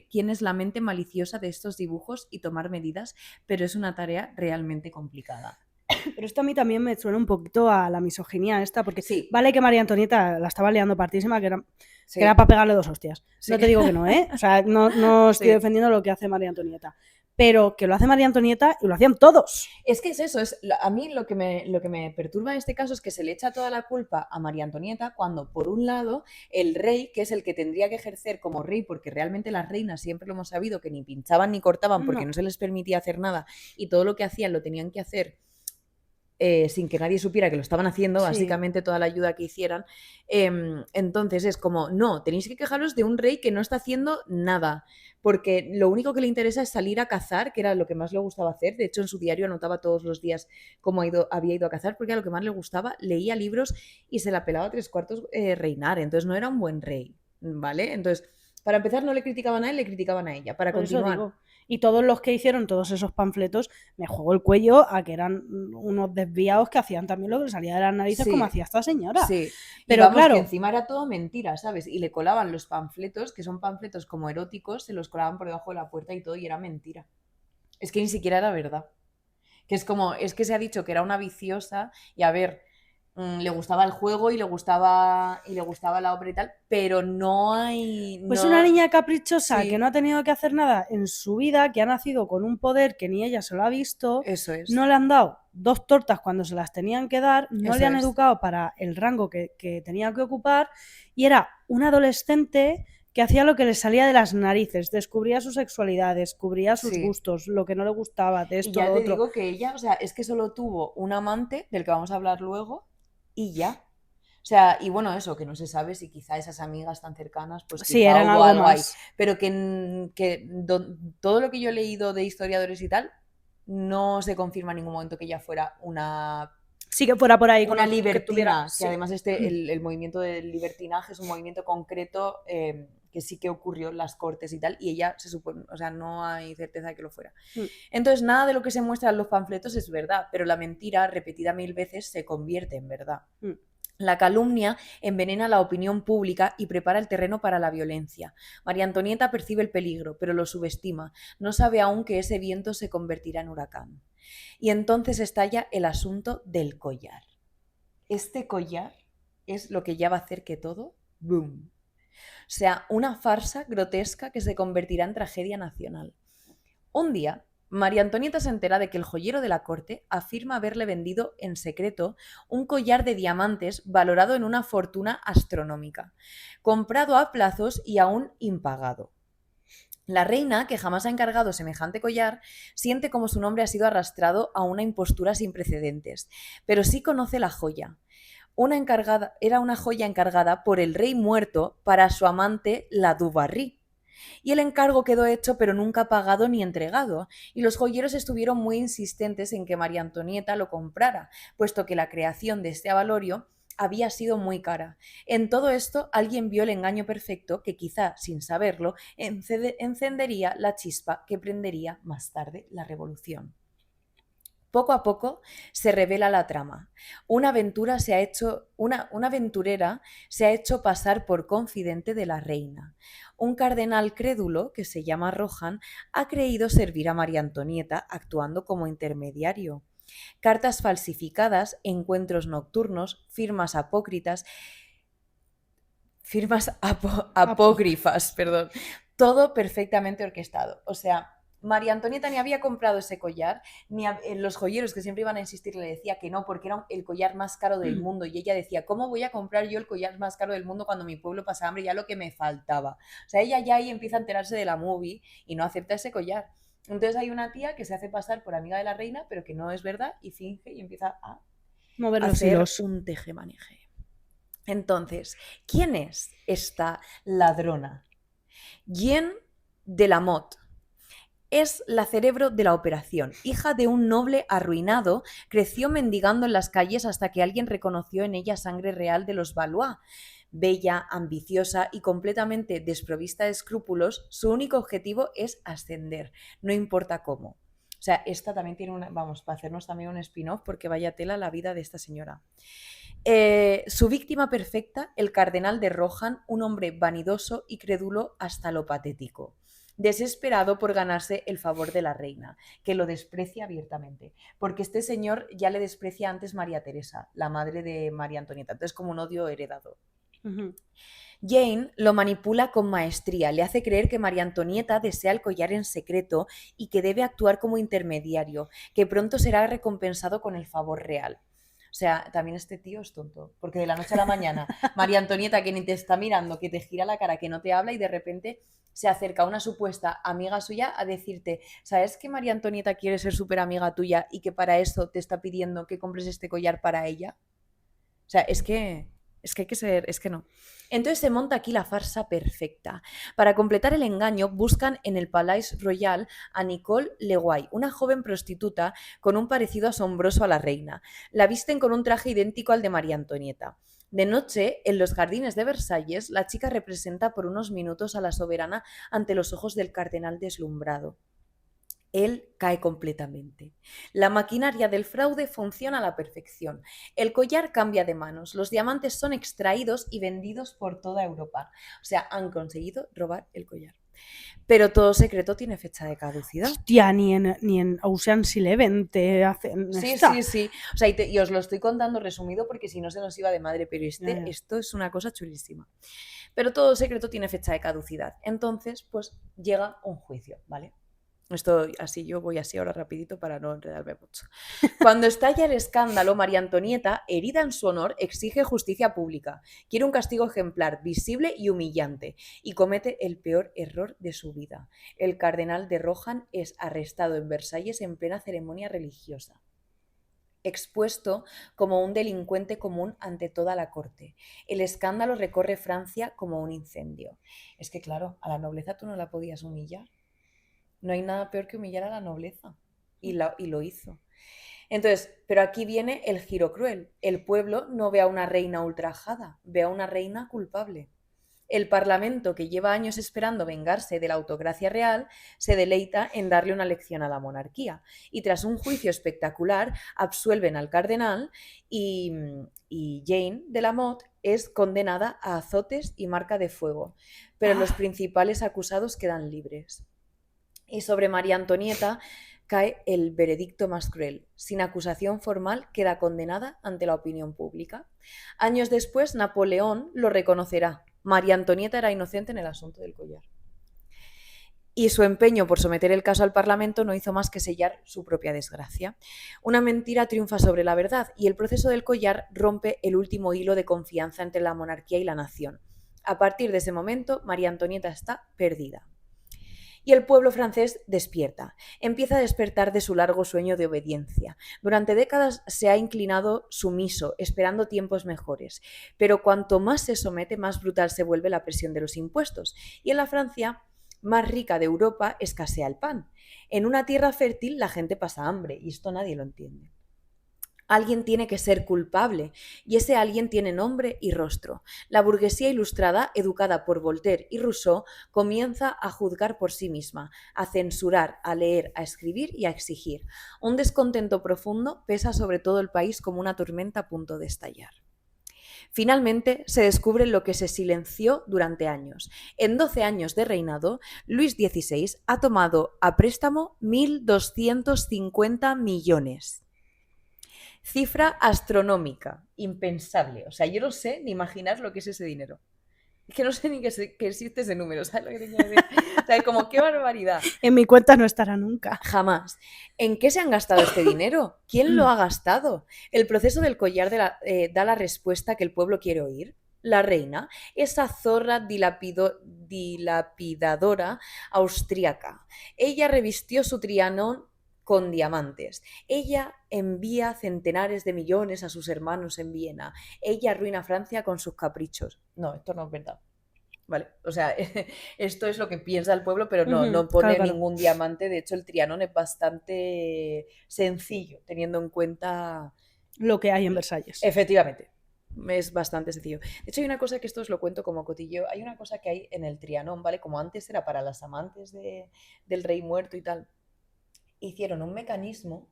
quién es la mente maliciosa de estos dibujos y tomar medidas, pero es una tarea realmente complicada. Pero esto a mí también me suena un poquito a la misoginia esta, porque Sí, vale que María Antonieta la estaba liando partísima, que era sí, para pegarle 2 hostias. sí. No te digo que no, ¿eh? O sea, no estoy Sí. defendiendo lo que hace María Antonieta. Pero que lo hace María Antonieta y lo hacían todos. Es que es eso, a mí lo que me perturba en este caso es que se le echa toda la culpa a María Antonieta cuando, por un lado, el rey, que es el que tendría que ejercer como rey, porque realmente las reinas siempre lo hemos sabido, que ni pinchaban ni cortaban porque No. no se les permitía hacer nada y todo lo que hacían lo tenían que hacer sin que nadie supiera que lo estaban haciendo, Sí. básicamente toda la ayuda que hicieran. Entonces es como, no, tenéis que quejaros de un rey que no está haciendo nada, porque lo único que le interesa es salir a cazar, que era lo que más le gustaba hacer. De hecho, en su diario anotaba todos los días cómo había ido a cazar, porque era lo que más le gustaba, leía libros y se la pelaba 3/4 reinar. Entonces no era un buen rey, ¿vale? Entonces, para empezar, no le criticaban a él, le criticaban a ella. Para Por eso continuar, digo. Y todos los que hicieron todos esos panfletos, me juego el cuello a que eran unos desviados que hacían también lo que les salía de las narices, como sí. hacía esta señora. Sí, y Pero vamos, que claro, encima era todo mentira, ¿sabes? Y le colaban los panfletos, que son panfletos como eróticos, se los colaban por debajo de la puerta y todo, y era mentira. Es que ni siquiera era verdad. Que es como, es que se ha dicho que era una viciosa, y a ver, le gustaba el juego y le gustaba la obra y tal, pero no hay. pues una No. niña caprichosa que Sí, no ha tenido que hacer nada en su vida, que ha nacido con un poder que ni ella se lo ha visto, eso es. no le han dado 2 tortas cuando se las tenían que dar, no le Eso han es. educado para el rango que tenía que ocupar y era una adolescente que hacía lo que le salía de las narices, descubría su sexualidad, descubría sus Sí. gustos, lo que no le gustaba, de Y esto, ya lo te otro. digo que ella, o sea, es que solo tuvo un amante, del que vamos a hablar luego, y ya. O sea, y bueno, eso, que no se sabe si quizá esas amigas tan cercanas, pues Sí, quizá eran hubo algo algo ahí. más. Pero todo lo que yo he leído de historiadores y tal, no se confirma en ningún momento que ella fuera Sí que fuera por ahí, una que tuviera... libertina, que Sí. además el movimiento del libertinaje es un movimiento concreto que sí que ocurrió en las cortes y tal, y ella se supone, o sea, no hay certeza de que lo fuera. Mm. Entonces, nada de lo que se muestra en los panfletos es verdad, pero la mentira, repetida 1000 veces, se convierte en verdad. Mm. La calumnia envenena la opinión pública y prepara el terreno para la violencia. María Antonieta percibe el peligro, pero lo subestima. No sabe aún que ese viento se convertirá en huracán. Y entonces estalla el asunto del collar. Este collar es lo que ya va a hacer que todo, ¡boom!, sea una farsa grotesca que se convertirá en tragedia nacional. Un día, María Antonieta se entera de que el joyero de la corte afirma haberle vendido en secreto un collar de diamantes valorado en una fortuna astronómica, comprado a plazos y aún impagado. La reina, que jamás ha encargado semejante collar, siente como su nombre ha sido arrastrado a una impostura sin precedentes, pero sí conoce la joya. Era una joya encargada por el rey muerto para su amante, la Dubarry. Y el encargo quedó hecho pero nunca pagado ni entregado, y los joyeros estuvieron muy insistentes en que María Antonieta lo comprara, puesto que la creación de este avalorio había sido muy cara. En todo esto alguien vio el engaño perfecto que quizá, sin saberlo, encendería la chispa que prendería más tarde la revolución. Poco a poco se revela la trama. Una aventurera se ha hecho pasar por confidente de la reina. Un cardenal crédulo, que se llama Rohan, ha creído servir a María Antonieta actuando como intermediario. Cartas falsificadas, encuentros nocturnos, apócrifas, perdón. Todo perfectamente orquestado. O sea, María Antonieta ni había comprado ese collar, ni los joyeros que siempre iban a insistir le decía que no, porque era el collar más caro del mundo. Y ella decía, ¿cómo voy a comprar yo el collar más caro del mundo cuando mi pueblo pasa hambre? Ya lo que me faltaba. O sea, ella ya ahí empieza a enterarse de la movie y no acepta ese collar. Entonces hay una tía que se hace pasar por amiga de la reina, pero que no es verdad, y finge y empieza a Mover los hacer hilos. un tejemaneje. Entonces, ¿quién es esta ladrona? Jeanne de la Motte. Es la cerebro de la operación. Hija de un noble arruinado, creció mendigando en las calles hasta que alguien reconoció en ella sangre real de los Valois. Bella, ambiciosa y completamente desprovista de escrúpulos, su único objetivo es ascender, no importa cómo. O sea, esta también tiene vamos, para hacernos también un spin-off, porque vaya tela la vida de esta señora. Su víctima perfecta, el cardenal de Rohan, un hombre vanidoso y crédulo hasta lo patético. desesperado por ganarse el favor de la reina, que lo desprecia abiertamente, porque este señor ya le desprecia antes María Teresa, la madre de María Antonieta, entonces como un odio heredado. Jane lo manipula con maestría, le hace creer que María Antonieta desea el collar en secreto y que debe actuar como intermediario, que pronto será recompensado con el favor real. O sea, también este tío es tonto, porque de la noche a la mañana, María Antonieta, que ni te está mirando, que te gira la cara, que no te habla y de repente se acerca una supuesta amiga suya a decirte, ¿sabes que María Antonieta quiere ser súper amiga tuya y que para eso te está pidiendo que compres este collar para ella? O sea, es que hay que ser, es que no. Entonces se monta aquí la farsa perfecta. Para completar el engaño, buscan en el Palais Royal a Nicole Leguay, una joven prostituta con un parecido asombroso a la reina. La visten con un traje idéntico al de María Antonieta. De noche, en los jardines de Versalles, la chica representa por unos minutos a la soberana ante los ojos del cardenal deslumbrado. Él cae completamente. La maquinaria del fraude funciona a la perfección. El collar cambia de manos, los diamantes son extraídos y vendidos por toda Europa. O sea, han conseguido robar el collar. Pero todo secreto tiene fecha de caducidad. Hostia, ni en Ocean's Eleven te hacen Sí, esta. sí, sí. O sea, y os lo estoy contando resumido porque si no se nos iba de madre, pero esto es una cosa chulísima. Pero todo secreto tiene fecha de caducidad. Entonces, pues llega un juicio, ¿vale? Esto así, yo voy así ahora rapidito para no enredarme mucho. Cuando estalla el escándalo, María Antonieta, herida en su honor, exige justicia pública. Quiere un castigo ejemplar, visible y humillante, y comete el peor error de su vida. El cardenal de Rohan es arrestado en Versalles en plena ceremonia religiosa, expuesto como un delincuente común ante toda la corte. El escándalo recorre Francia como un incendio. Es que claro, a la nobleza tú no la podías humillar. No hay nada peor que humillar a la nobleza. Y lo hizo. Entonces, pero aquí viene el giro cruel. El pueblo no ve a una reina ultrajada, ve a una reina culpable. El Parlamento, que lleva años esperando vengarse de la autocracia real, se deleita en darle una lección a la monarquía. Y tras un juicio espectacular, absuelven al cardenal y Jane de la Motte es condenada a azotes y marca de fuego. Pero los principales acusados quedan libres. Y sobre María Antonieta cae el veredicto más cruel. Sin acusación formal, queda condenada ante la opinión pública. Años después, Napoleón lo reconocerá. María Antonieta era inocente en el asunto del collar. Y su empeño por someter el caso al Parlamento no hizo más que sellar su propia desgracia. Una mentira triunfa sobre la verdad y el proceso del collar rompe el último hilo de confianza entre la monarquía y la nación. A partir de ese momento, María Antonieta está perdida. Y el pueblo francés despierta, empieza a despertar de su largo sueño de obediencia. Durante décadas se ha inclinado sumiso, esperando tiempos mejores, pero cuanto más se somete, más brutal se vuelve la presión de los impuestos. Y en la Francia más rica de Europa escasea el pan. En una tierra fértil la gente pasa hambre, y esto nadie lo entiende. Alguien tiene que ser culpable, y ese alguien tiene nombre y rostro. La burguesía ilustrada, educada por Voltaire y Rousseau, comienza a juzgar por sí misma, a censurar, a leer, a escribir y a exigir. Un descontento profundo pesa sobre todo el país como una tormenta a punto de estallar. Finalmente se descubre lo que se silenció durante años. En 12 años de reinado, Luis XVI ha tomado a préstamo 1.250 millones. Cifra astronómica, impensable. O sea, yo no sé ni imaginar lo que es ese dinero. Es que no sé ni que existe ese número, ¿sabes lo que te quiero decir? O sea, como qué barbaridad. En mi cuenta no estará nunca. Jamás. ¿En qué se han gastado este dinero? ¿Quién lo ha gastado? El proceso del collar da la respuesta que el pueblo quiere oír. La reina, esa zorra dilapidadora austríaca. Ella revistió su Trianón con diamantes. Ella envía centenares de millones a sus hermanos en Viena. Ella arruina Francia con sus caprichos. No, esto no es verdad. Vale, o sea, esto es lo que piensa el pueblo, pero no pone claro. ningún diamante. De hecho, el Trianón es bastante sencillo, teniendo en cuenta lo que hay en Versalles. Efectivamente, es bastante sencillo. De hecho, hay una cosa que esto os lo cuento como cotilleo. Hay una cosa que hay en el Trianón, ¿vale? Como antes era para las amantes del rey muerto y tal. Hicieron un mecanismo,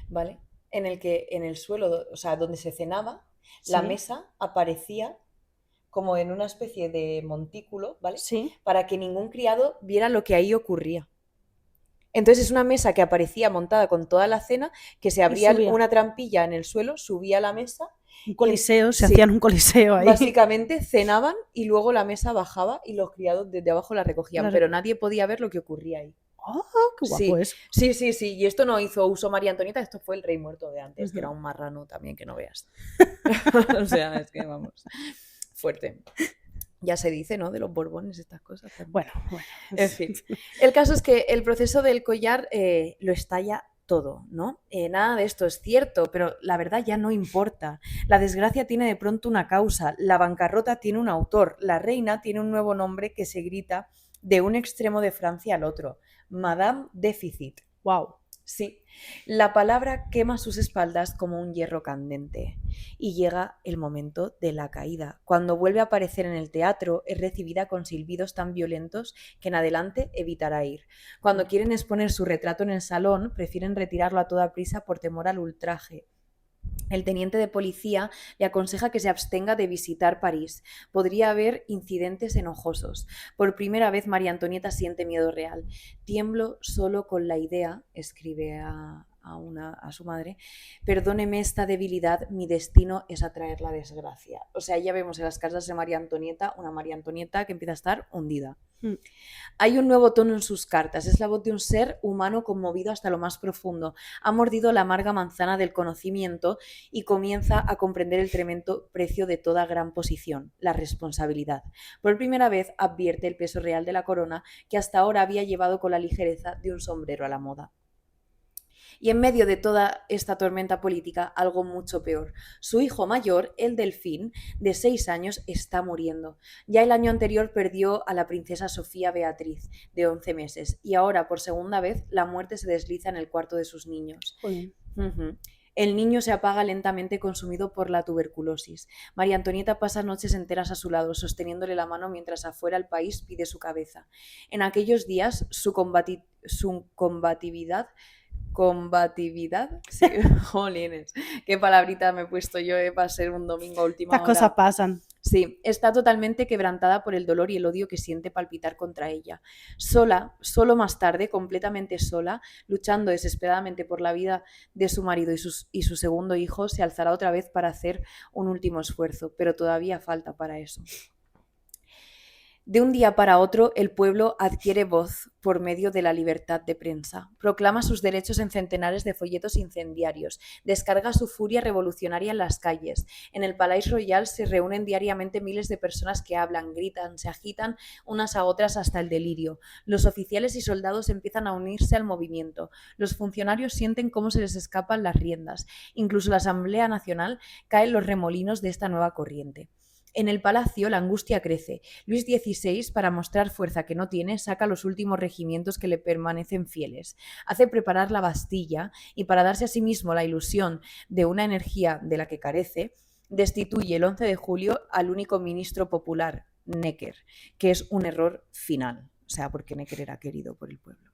¿vale? En el que en el suelo, o sea, donde se cenaba, la mesa aparecía como en una especie de montículo, ¿vale? Sí. Para que ningún criado viera lo que ahí ocurría. Entonces es una mesa que aparecía montada con toda la cena, que se abría subía. una trampilla en el suelo, subía a la mesa. Un coliseo, se sí, hacían un coliseo ahí. básicamente cenaban y luego la mesa bajaba y los criados desde abajo la recogían, La pero reco- nadie podía ver lo que ocurría ahí. ¡Ah, qué guapo Sí, es! sí. Y esto no hizo uso María Antonieta, esto fue el rey muerto de antes, que Ujú. era un marrano también, que no veas. O sea, es que vamos, fuerte. Ya se dice, ¿no? De los Borbones, estas cosas también. Bueno. En fin, el caso es que el proceso del collar lo estalla todo, ¿no? Nada de esto es cierto, pero la verdad ya no importa. La desgracia tiene de pronto una causa, la bancarrota tiene un autor, la reina tiene un nuevo nombre que se grita de un extremo de Francia al otro, Madame Déficit. Wow. Sí, la palabra quema sus espaldas como un hierro candente y llega el momento de la caída. Cuando vuelve a aparecer en el teatro es recibida con silbidos tan violentos que en adelante evitará ir. Cuando quieren exponer su retrato en el salón prefieren retirarlo a toda prisa por temor al ultraje. El teniente de policía le aconseja que se abstenga de visitar París. Podría haber incidentes enojosos. Por primera vez María Antonieta siente miedo real. Tiemblo solo con la idea, escribe a su madre, perdóneme esta debilidad, mi destino es atraer la desgracia. O sea, ya vemos en las cartas de María Antonieta una María Antonieta que empieza a estar hundida. Hay un nuevo tono en sus cartas, es la voz de un ser humano conmovido hasta lo más profundo. Ha mordido la amarga manzana del conocimiento y comienza a comprender el tremendo precio de toda gran posición, la responsabilidad. Por primera vez advierte el peso real de la corona que hasta ahora había llevado con la ligereza de un sombrero a la moda. Y en medio de toda esta tormenta política, algo mucho peor. Su hijo mayor, el Delfín, de 6 años, está muriendo. Ya el año anterior perdió a la princesa Sofía Beatriz, de 11 meses, y ahora, por segunda vez, la muerte se desliza en el cuarto de sus niños. El niño se apaga lentamente consumido por la tuberculosis. María Antonieta pasa noches enteras a su lado, sosteniéndole la mano mientras afuera el país pide su cabeza. En aquellos días, su combatividad, sí, jolines, qué palabrita me he puesto yo para ser un domingo a última Estas hora. cosas pasan. Sí, está totalmente quebrantada por el dolor y el odio que siente palpitar contra ella. Sola, solo más tarde, completamente sola, luchando desesperadamente por la vida de su marido y su segundo hijo, se alzará otra vez para hacer un último esfuerzo, pero todavía falta para eso. De un día para otro, el pueblo adquiere voz por medio de la libertad de prensa. Proclama sus derechos en centenares de folletos incendiarios. Descarga su furia revolucionaria en las calles. En el Palais Royal se reúnen diariamente miles de personas que hablan, gritan, se agitan unas a otras hasta el delirio. Los oficiales y soldados empiezan a unirse al movimiento. Los funcionarios sienten cómo se les escapan las riendas. Incluso la Asamblea Nacional cae en los remolinos de esta nueva corriente. En el palacio la angustia crece. Luis XVI, para mostrar fuerza que no tiene, saca los últimos regimientos que le permanecen fieles. Hace preparar la Bastilla y, para darse a sí mismo la ilusión de una energía de la que carece, destituye el 11 de julio al único ministro popular, Necker, que es un error final. O sea, porque Necker era querido por el pueblo.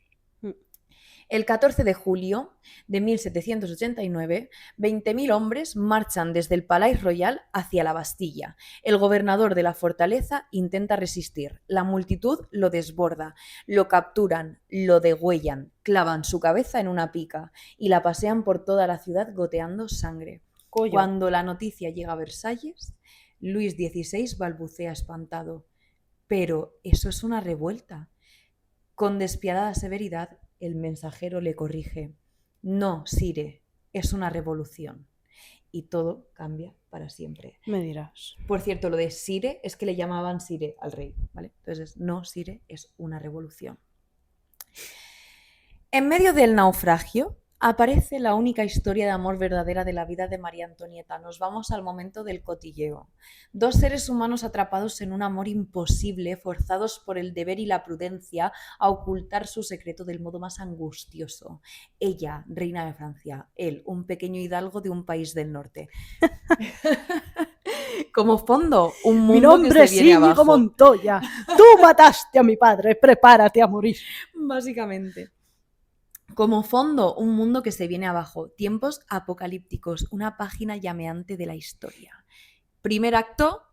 El 14 de julio de 1789, 20.000 hombres marchan desde el Palais Royal hacia la Bastilla. El gobernador de la fortaleza intenta resistir. La multitud lo desborda, lo capturan, lo degüellan, clavan su cabeza en una pica y la pasean por toda la ciudad goteando sangre. Coño. Cuando la noticia llega a Versalles, Luis XVI balbucea espantado. Pero eso es una revuelta. Con despiadada severidad, el mensajero le corrige. No, Sire, es una revolución. Y todo cambia para siempre. Me dirás. Por cierto, lo de Sire es que le llamaban Sire al rey, ¿vale? Entonces, no, Sire, es una revolución. En medio del naufragio aparece la única historia de amor verdadera de la vida de María Antonieta. Nos vamos al momento del cotilleo. Dos seres humanos atrapados en un amor imposible, forzados por el deber y la prudencia a ocultar su secreto del modo más angustioso. Ella, reina de Francia, él, un pequeño hidalgo de un país del norte. Como fondo, un mundo Mi nombre que es se viene Íñigo abajo. Montoya. Tú mataste a mi padre. Prepárate a morir. Básicamente. Como fondo, un mundo que se viene abajo, tiempos apocalípticos, una página llameante de la historia. Primer acto,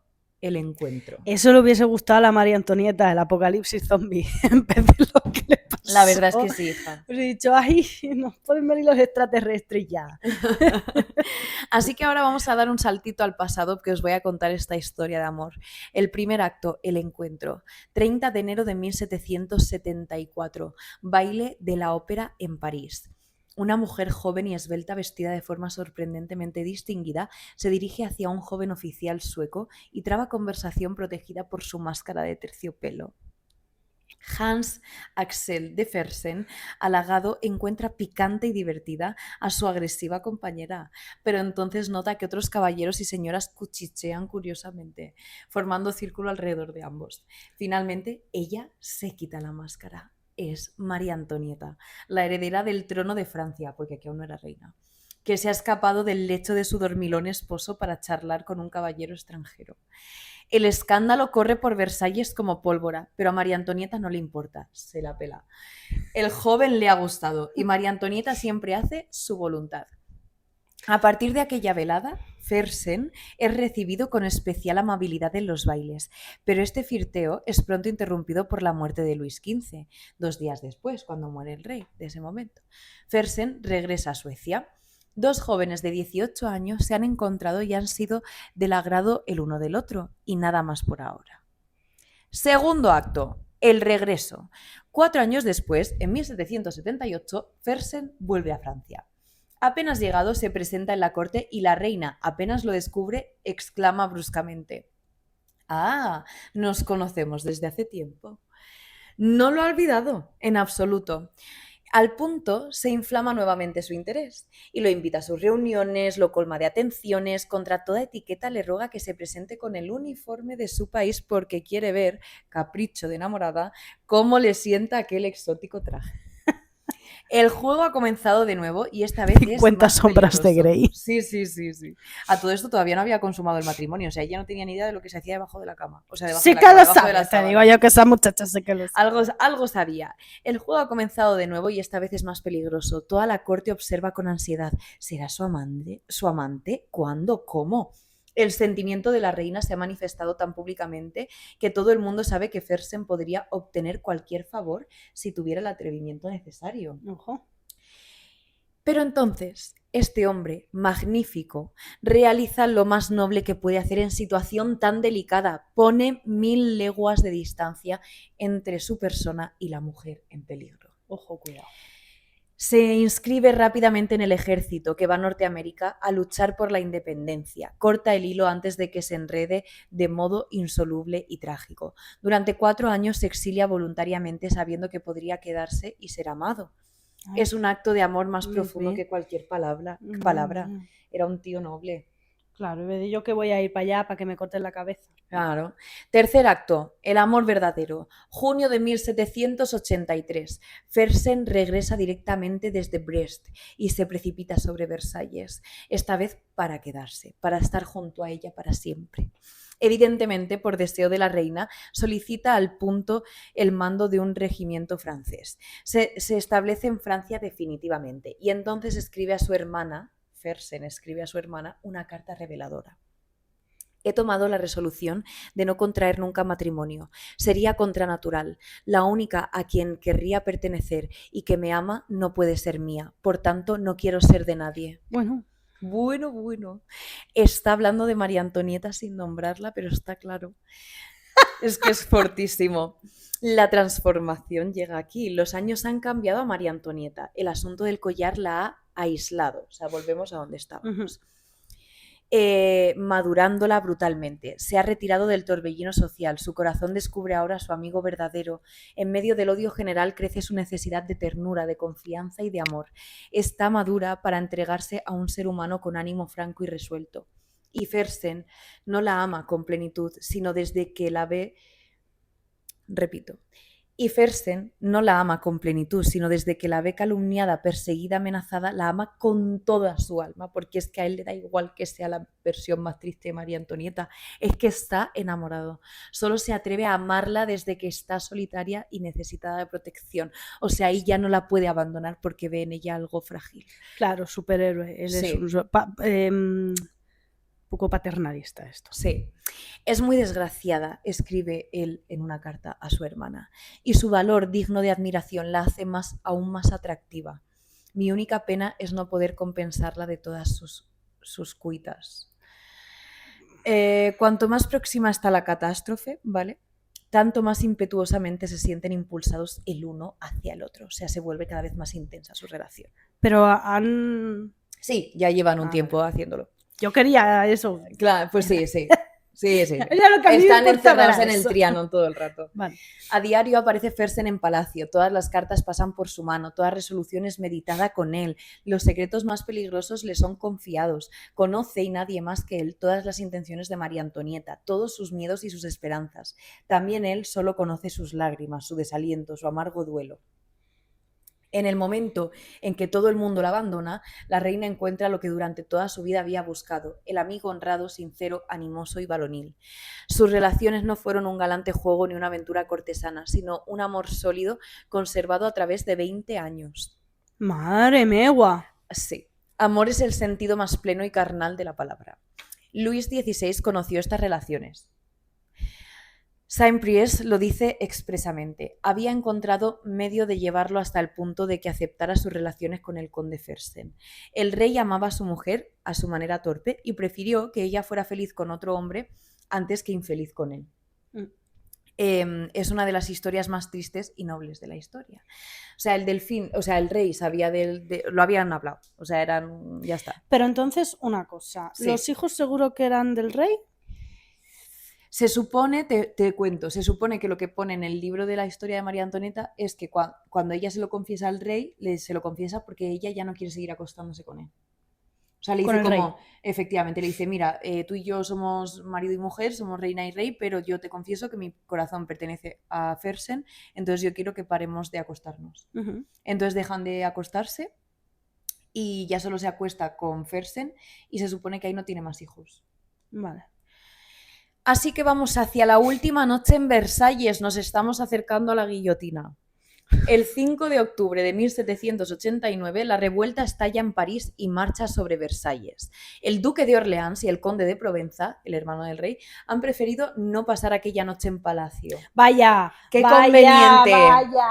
el encuentro. Eso le hubiese gustado a la María Antonieta, el apocalipsis zombie, en vez de lo que le pasó. La verdad es que sí, hija. Os he dicho, ay, nos pueden venir los extraterrestres ya. Así que ahora vamos a dar un saltito al pasado, que os voy a contar esta historia de amor. El primer acto, el encuentro. 30 de enero de 1774, baile de la ópera en París. Una mujer joven y esbelta, vestida de forma sorprendentemente distinguida, se dirige hacia un joven oficial sueco y traba conversación protegida por su máscara de terciopelo. Hans Axel de Fersen, halagado, encuentra picante y divertida a su agresiva compañera, pero entonces nota que otros caballeros y señoras cuchichean curiosamente, formando círculo alrededor de ambos. Finalmente, ella se quita la máscara. Es María Antonieta, la heredera del trono de Francia, porque aquí aún no era reina, que se ha escapado del lecho de su dormilón esposo para charlar con un caballero extranjero. El escándalo corre por Versalles como pólvora, pero a María Antonieta no le importa, se la pela. El joven le ha gustado y María Antonieta siempre hace su voluntad. A partir de aquella velada, Fersen es recibido con especial amabilidad en los bailes, pero este flirteo es pronto interrumpido por la muerte de Luis XV, 2 días después, cuando muere el rey de ese momento. Fersen regresa a Suecia. 2 jóvenes de 18 años se han encontrado y han sido del agrado el uno del otro, y nada más por ahora. Segundo acto, el regreso. 4 años después, en 1778, Fersen vuelve a Francia. Apenas llegado, se presenta en la corte y la reina, apenas lo descubre, exclama bruscamente: «Ah, nos conocemos desde hace tiempo». No lo ha olvidado, en absoluto. Al punto se inflama nuevamente su interés y lo invita a sus reuniones, lo colma de atenciones, contra toda etiqueta le roga que se presente con el uniforme de su país porque quiere ver, capricho de enamorada, cómo le sienta aquel exótico traje. El juego ha comenzado de nuevo y esta vez 50 es más sombras de Grey. Sí. A todo esto todavía no había consumado el matrimonio, o sea, ella no tenía ni idea de lo que se hacía debajo de la cama. O sea, debajo Sí de la que cama, lo debajo de la sabes, te sábana. digo yo que esa muchacha sí que lo sabe. Algo sabía. El juego ha comenzado de nuevo y esta vez es más peligroso. Toda la corte observa con ansiedad. ¿Será su amante? ¿Su amante? ¿Cuándo? ¿Cómo? El sentimiento de la reina se ha manifestado tan públicamente que todo el mundo sabe que Fersen podría obtener cualquier favor si tuviera el atrevimiento necesario. Ojo. Pero entonces, este hombre magnífico realiza lo más noble que puede hacer en situación tan delicada. Pone 1000 leguas de distancia entre su persona y la mujer en peligro. Ojo, cuidado. Se inscribe rápidamente en el ejército que va a Norteamérica a luchar por la independencia. Corta el hilo antes de que se enrede de modo insoluble y trágico. Durante 4 años se exilia voluntariamente sabiendo que podría quedarse y ser amado. Ay, Es un acto de amor más muy profundo bien. que cualquier palabra. Mm. Era un tío noble. Claro, en vez de yo que voy a ir para allá para que me corten la cabeza. Claro. Tercer acto, el amor verdadero. Junio de 1783. Fersen regresa directamente desde Brest y se precipita sobre Versalles, esta vez para quedarse, para estar junto a ella para siempre. Evidentemente, por deseo de la reina, solicita al punto el mando de un regimiento francés. Se establece en Francia definitivamente y entonces escribe a su hermana, Fersen escribe a su hermana, una carta reveladora. He tomado la resolución de no contraer nunca matrimonio. Sería contranatural. La única a quien querría pertenecer y que me ama no puede ser mía. Por tanto, no quiero ser de nadie. Bueno. Está hablando de María Antonieta sin nombrarla, pero está claro. Es que es fortísimo. La transformación llega aquí. Los años han cambiado a María Antonieta. El asunto del collar la ha aislado. O sea, volvemos a donde estábamos. Madurándola brutalmente. Se ha retirado del torbellino social. Su corazón descubre ahora a su amigo verdadero. En medio del odio general crece su necesidad de ternura, de confianza y de amor. Está madura para entregarse a un ser humano con ánimo franco y resuelto. Y Fersen no la ama con plenitud, sino desde que la ve... Repito. Y Fersen no la ama con plenitud, sino desde que la ve calumniada, perseguida, amenazada, la ama con toda su alma, porque es que a él le da igual que sea la versión más triste de María Antonieta, es que está enamorado. Solo se atreve a amarla desde que está solitaria y necesitada de protección. O sea, ahí ya no la puede abandonar porque ve en ella algo frágil. Claro, superhéroe. Él Sí. es poco paternalista esto. Sí. Es muy desgraciada, escribe él en una carta a su hermana, y su valor digno de admiración la hace aún más atractiva. Mi única pena es no poder compensarla de todas sus cuitas. Cuanto más próxima está la catástrofe, ¿vale? Tanto más impetuosamente se sienten impulsados el uno hacia el otro. O sea, se vuelve cada vez más intensa su relación. Pero han... Sí, ya llevan un tiempo haciéndolo. Yo quería eso. Claro, pues sí. Sí. Era lo que a mí me Están importaba encerrados era en el eso. Trianon todo el rato. Vale. A diario aparece Fersen en palacio, todas las cartas pasan por su mano, toda resolución es meditada con él, los secretos más peligrosos le son confiados, conoce y nadie más que él todas las intenciones de María Antonieta, todos sus miedos y sus esperanzas. También él solo conoce sus lágrimas, su desaliento, su amargo duelo. En el momento en que todo el mundo la abandona, la reina encuentra lo que durante toda su vida había buscado, el amigo honrado, sincero, animoso y varonil. Sus relaciones no fueron un galante juego ni una aventura cortesana, sino un amor sólido conservado a través de 20 años. ¡Madre megua! Sí, amor es el sentido más pleno y carnal de la palabra. Luis XVI conoció estas relaciones. Saint-Priest lo dice expresamente. Había encontrado medio de llevarlo hasta el punto de que aceptara sus relaciones con el conde Fersen. El rey amaba a su mujer a su manera torpe y prefirió que ella fuera feliz con otro hombre antes que infeliz con él. Es una de las historias más tristes y nobles de la historia. O sea, el delfín, o sea, el rey sabía lo habían hablado. O sea, eran, ya está. Pero entonces, una cosa, Sí. ¿los hijos seguro que eran del rey? Se supone, te cuento, se supone que lo que pone en el libro de la historia de María Antonieta es que cuando ella se lo confiesa al rey, se lo confiesa porque ella ya no quiere seguir acostándose con él. O sea, le dice como, efectivamente, le dice, mira, tú y yo somos marido y mujer, somos reina y rey, pero yo te confieso que mi corazón pertenece a Fersen, entonces yo quiero que paremos de acostarnos. Uh-huh. Entonces dejan de acostarse y ya solo se acuesta con Fersen y se supone que ahí no tiene más hijos. Vale. Así que vamos hacia la última noche en Versalles, nos estamos acercando a la guillotina. El 5 de octubre de 1789 la revuelta estalla en París y marcha sobre Versalles. El duque de Orleans y el conde de Provenza, el hermano del rey, han preferido no pasar aquella noche en palacio. ¡Vaya! ¡Qué vaya, conveniente!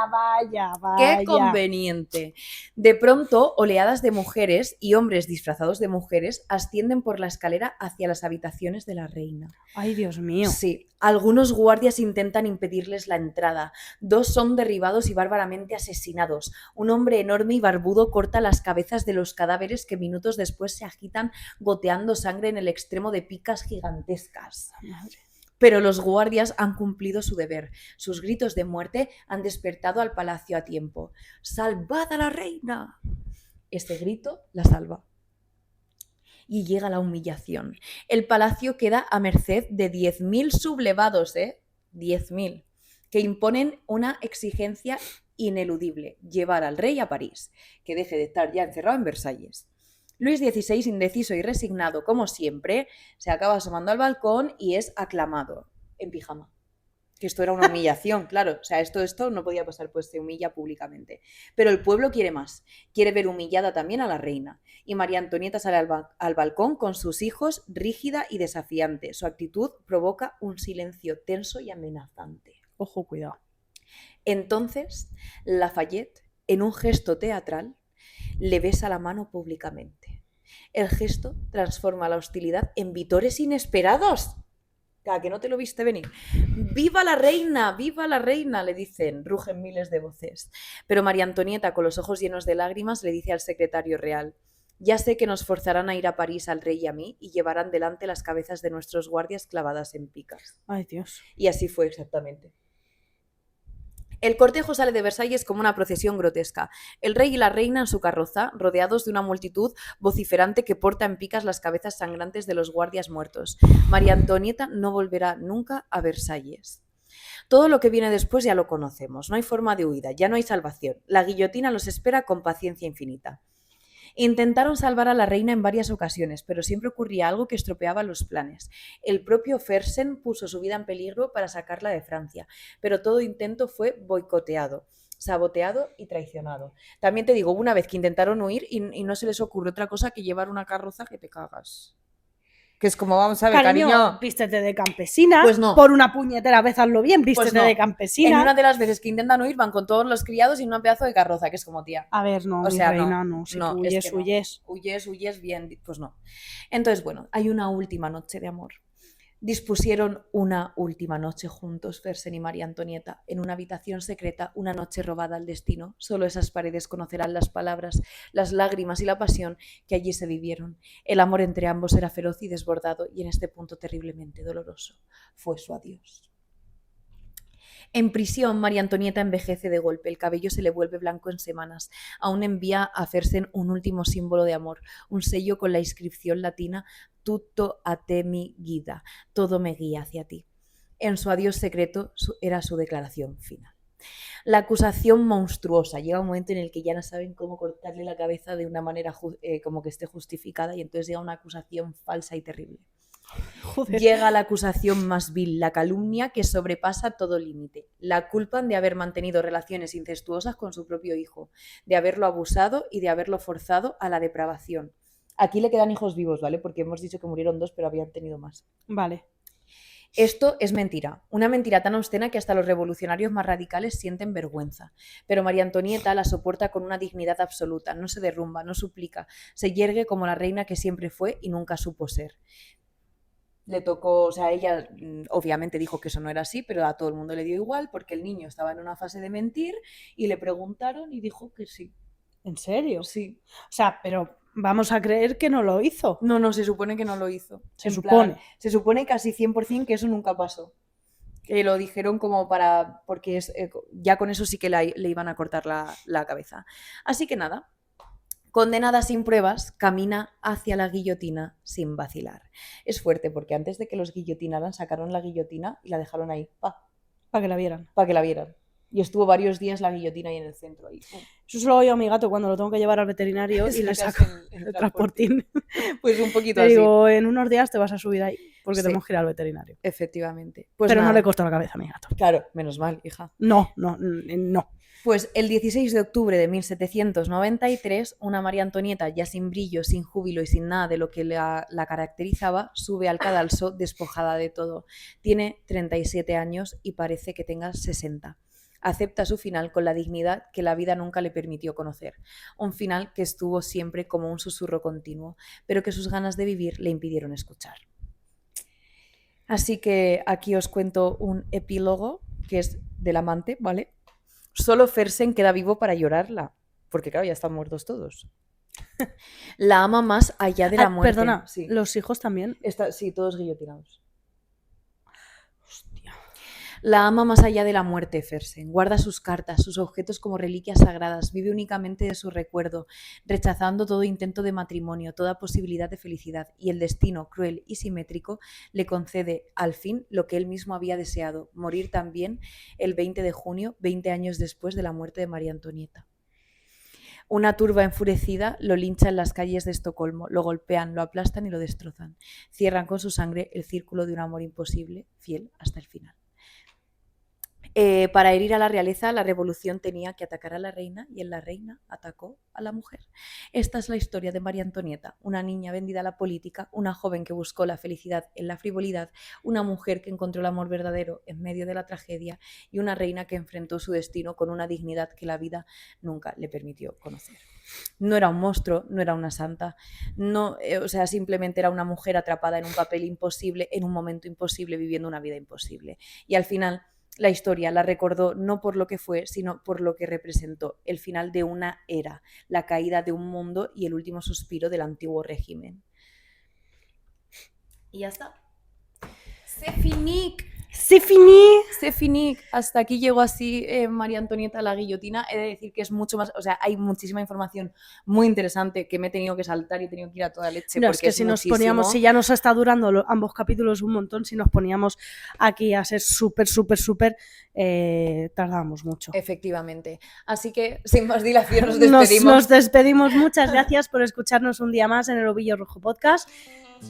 Vaya. ¡Qué conveniente! De pronto, oleadas de mujeres y hombres disfrazados de mujeres ascienden por la escalera hacia las habitaciones de la reina. ¡Ay, Dios mío! Sí, algunos guardias intentan impedirles la entrada. 2 son derribados y bárbaramente asesinados. Un hombre enorme y barbudo corta las cabezas de los cadáveres que minutos después se agitan goteando sangre en el extremo de picas gigantescas. Madre. Pero los guardias han cumplido su deber. Sus gritos de muerte han despertado al palacio a tiempo. ¡Salvad a la reina! Este grito la salva. Y llega la humillación. El palacio queda a merced de 10.000 sublevados, 10.000, que imponen una exigencia ineludible: llevar al rey a París, que deje de estar ya encerrado en Versalles. Luis XVI, indeciso y resignado como siempre, se acaba asomando al balcón y es aclamado en pijama. Que esto era una humillación, claro. O sea, esto no podía pasar, pues se humilla públicamente. Pero el pueblo quiere más. Quiere ver humillada también a la reina. Y María Antonieta sale al balcón con sus hijos, rígida y desafiante. Su actitud provoca un silencio tenso y amenazante. Ojo, cuidado. Entonces, Lafayette, en un gesto teatral, le besa la mano públicamente. El gesto transforma la hostilidad en vítores inesperados. Que no te lo viste venir. ¡Viva la reina! ¡Viva la reina!, le dicen, rugen miles de voces. Pero María Antonieta, con los ojos llenos de lágrimas, le dice al secretario real: ya sé que nos forzarán a ir a París al rey y a mí y llevarán delante las cabezas de nuestros guardias clavadas en picas. ¡Ay, Dios! Y así fue exactamente. El cortejo sale de Versalles como una procesión grotesca. El rey y la reina en su carroza, rodeados de una multitud vociferante que porta en picas las cabezas sangrantes de los guardias muertos. María Antonieta no volverá nunca a Versalles. Todo lo que viene después ya lo conocemos. No hay forma de huida, ya no hay salvación. La guillotina los espera con paciencia infinita. Intentaron salvar a la reina en varias ocasiones, pero siempre ocurría algo que estropeaba los planes. El propio Fersen puso su vida en peligro para sacarla de Francia, pero todo intento fue boicoteado, saboteado y traicionado. También te digo, una vez que intentaron huir y no se les ocurrió otra cosa que llevar una carroza que te cagas. Que es como, vamos a ver, cariño. Vístete de campesina. Pues no. Por una puñetera vez hazlo bien, vístete Pues no. de campesina. En una de las veces que intentan huir van con todos los criados y en un pedazo de carroza, que es como, tía. A ver, no, O sea, mi reina, no. Si no, tú es huyes, que no. huyes. Huyes bien, pues no. Entonces, bueno, hay una última noche de amor. Dispusieron una última noche juntos, Fersen y María Antonieta, en una habitación secreta, una noche robada al destino. Solo esas paredes conocerán las palabras, las lágrimas y la pasión que allí se vivieron. El amor entre ambos era feroz y desbordado, y en este punto terriblemente doloroso fue su adiós. En prisión, María Antonieta envejece de golpe, el cabello se le vuelve blanco en semanas. Aún envía a Fersen un último símbolo de amor, un sello con la inscripción latina Tutto a te mi guida, todo me guía hacia ti. En su adiós secreto era su declaración final. La acusación monstruosa, llega un momento en el que ya no saben cómo cortarle la cabeza de una manera como que esté justificada, y entonces llega una acusación falsa y terrible. Joder. Llega la acusación más vil, la calumnia que sobrepasa todo límite. La culpan de haber mantenido relaciones incestuosas con su propio hijo, de haberlo abusado y de haberlo forzado a la depravación. Aquí le quedan hijos vivos, ¿vale? Porque hemos dicho que murieron 2, pero habían tenido más. Vale. Esto es mentira, una mentira tan obscena que hasta los revolucionarios más radicales sienten vergüenza. Pero María Antonieta la soporta con una dignidad absoluta, no se derrumba, no suplica, se yergue como la reina que siempre fue y nunca supo ser. Le tocó, o sea, ella obviamente dijo que eso no era así, pero a todo el mundo le dio igual porque el niño estaba en una fase de mentir y le preguntaron y dijo que sí. ¿En serio? Sí. O sea, pero vamos a creer que no lo hizo. No, se supone que no lo hizo. Se supone. Se supone casi 100% que eso nunca pasó. Que lo dijeron como para, porque ya con eso sí que le iban a cortar la cabeza. Así que nada. Condenada sin pruebas, camina hacia la guillotina sin vacilar. Es fuerte porque antes de que los guillotinaran sacaron la guillotina y la dejaron ahí, para que la vieran. Para que la vieran. Y estuvo varios días la guillotina ahí en el centro. Ahí. Eso se lo hago yo a mi gato cuando lo tengo que llevar al veterinario y le saco el transportín. Pues un poquito así. Te digo, en unos días te vas a subir ahí porque tenemos que ir al veterinario. Efectivamente. Pues pero nada. No le costó la cabeza a mi gato. Claro, menos mal, hija. No. Pues el 16 de octubre de 1793, una María Antonieta, ya sin brillo, sin júbilo y sin nada de lo que la caracterizaba, sube al cadalso despojada de todo. Tiene 37 años y parece que tenga 60. Acepta su final con la dignidad que la vida nunca le permitió conocer. Un final que estuvo siempre como un susurro continuo, pero que sus ganas de vivir le impidieron escuchar. Así que aquí os cuento un epílogo que es del amante, ¿vale? Solo Fersen queda vivo para llorarla, porque claro, ya están muertos todos. La ama más allá de la muerte. Perdona, sí. ¿Los hijos también? Sí, todos guillotinados. Hostia. La ama más allá de la muerte, Fersen. Guarda sus cartas, sus objetos como reliquias sagradas, vive únicamente de su recuerdo, rechazando todo intento de matrimonio, toda posibilidad de felicidad, y el destino, cruel y simétrico, le concede al fin lo que él mismo había deseado, morir también el 20 de junio, 20 años después de la muerte de María Antonieta. Una turba enfurecida lo lincha en las calles de Estocolmo, lo golpean, lo aplastan y lo destrozan. Cierran con su sangre el círculo de un amor imposible, fiel hasta el final. Para herir a la realeza, la revolución tenía que atacar a la reina y la reina atacó a la mujer. Esta es la historia de María Antonieta, una niña vendida a la política, una joven que buscó la felicidad en la frivolidad, una mujer que encontró el amor verdadero en medio de la tragedia y una reina que enfrentó su destino con una dignidad que la vida nunca le permitió conocer. No era un monstruo, no era una santa, no, simplemente era una mujer atrapada en un papel imposible, en un momento imposible, viviendo una vida imposible. Y al final la historia la recordó no por lo que fue, sino por lo que representó, el final de una era, la caída de un mundo y el último suspiro del antiguo régimen. Y ya está. C'est fini. Hasta aquí llegó así María Antonieta la guillotina. He de decir que es mucho más, hay muchísima información muy interesante que me he tenido que saltar y he tenido que ir a toda leche. No, porque es que si nos poníamos, si ya nos está durando ambos capítulos un montón, si nos poníamos aquí a ser súper, tardábamos mucho. Efectivamente. Así que, sin más dilación, nos despedimos. Nos despedimos. Muchas gracias por escucharnos un día más en el Ovillo Rojo Podcast.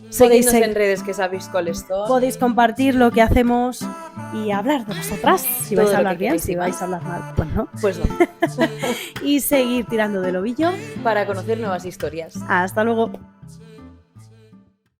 Seguidnos en redes, que sabéis cuáles son. Podéis compartir lo que hacemos y hablar de nosotras. Si vais a hablar bien, si vais a hablar mal, pues no. Y seguir tirando del ovillo para conocer nuevas historias. Hasta luego.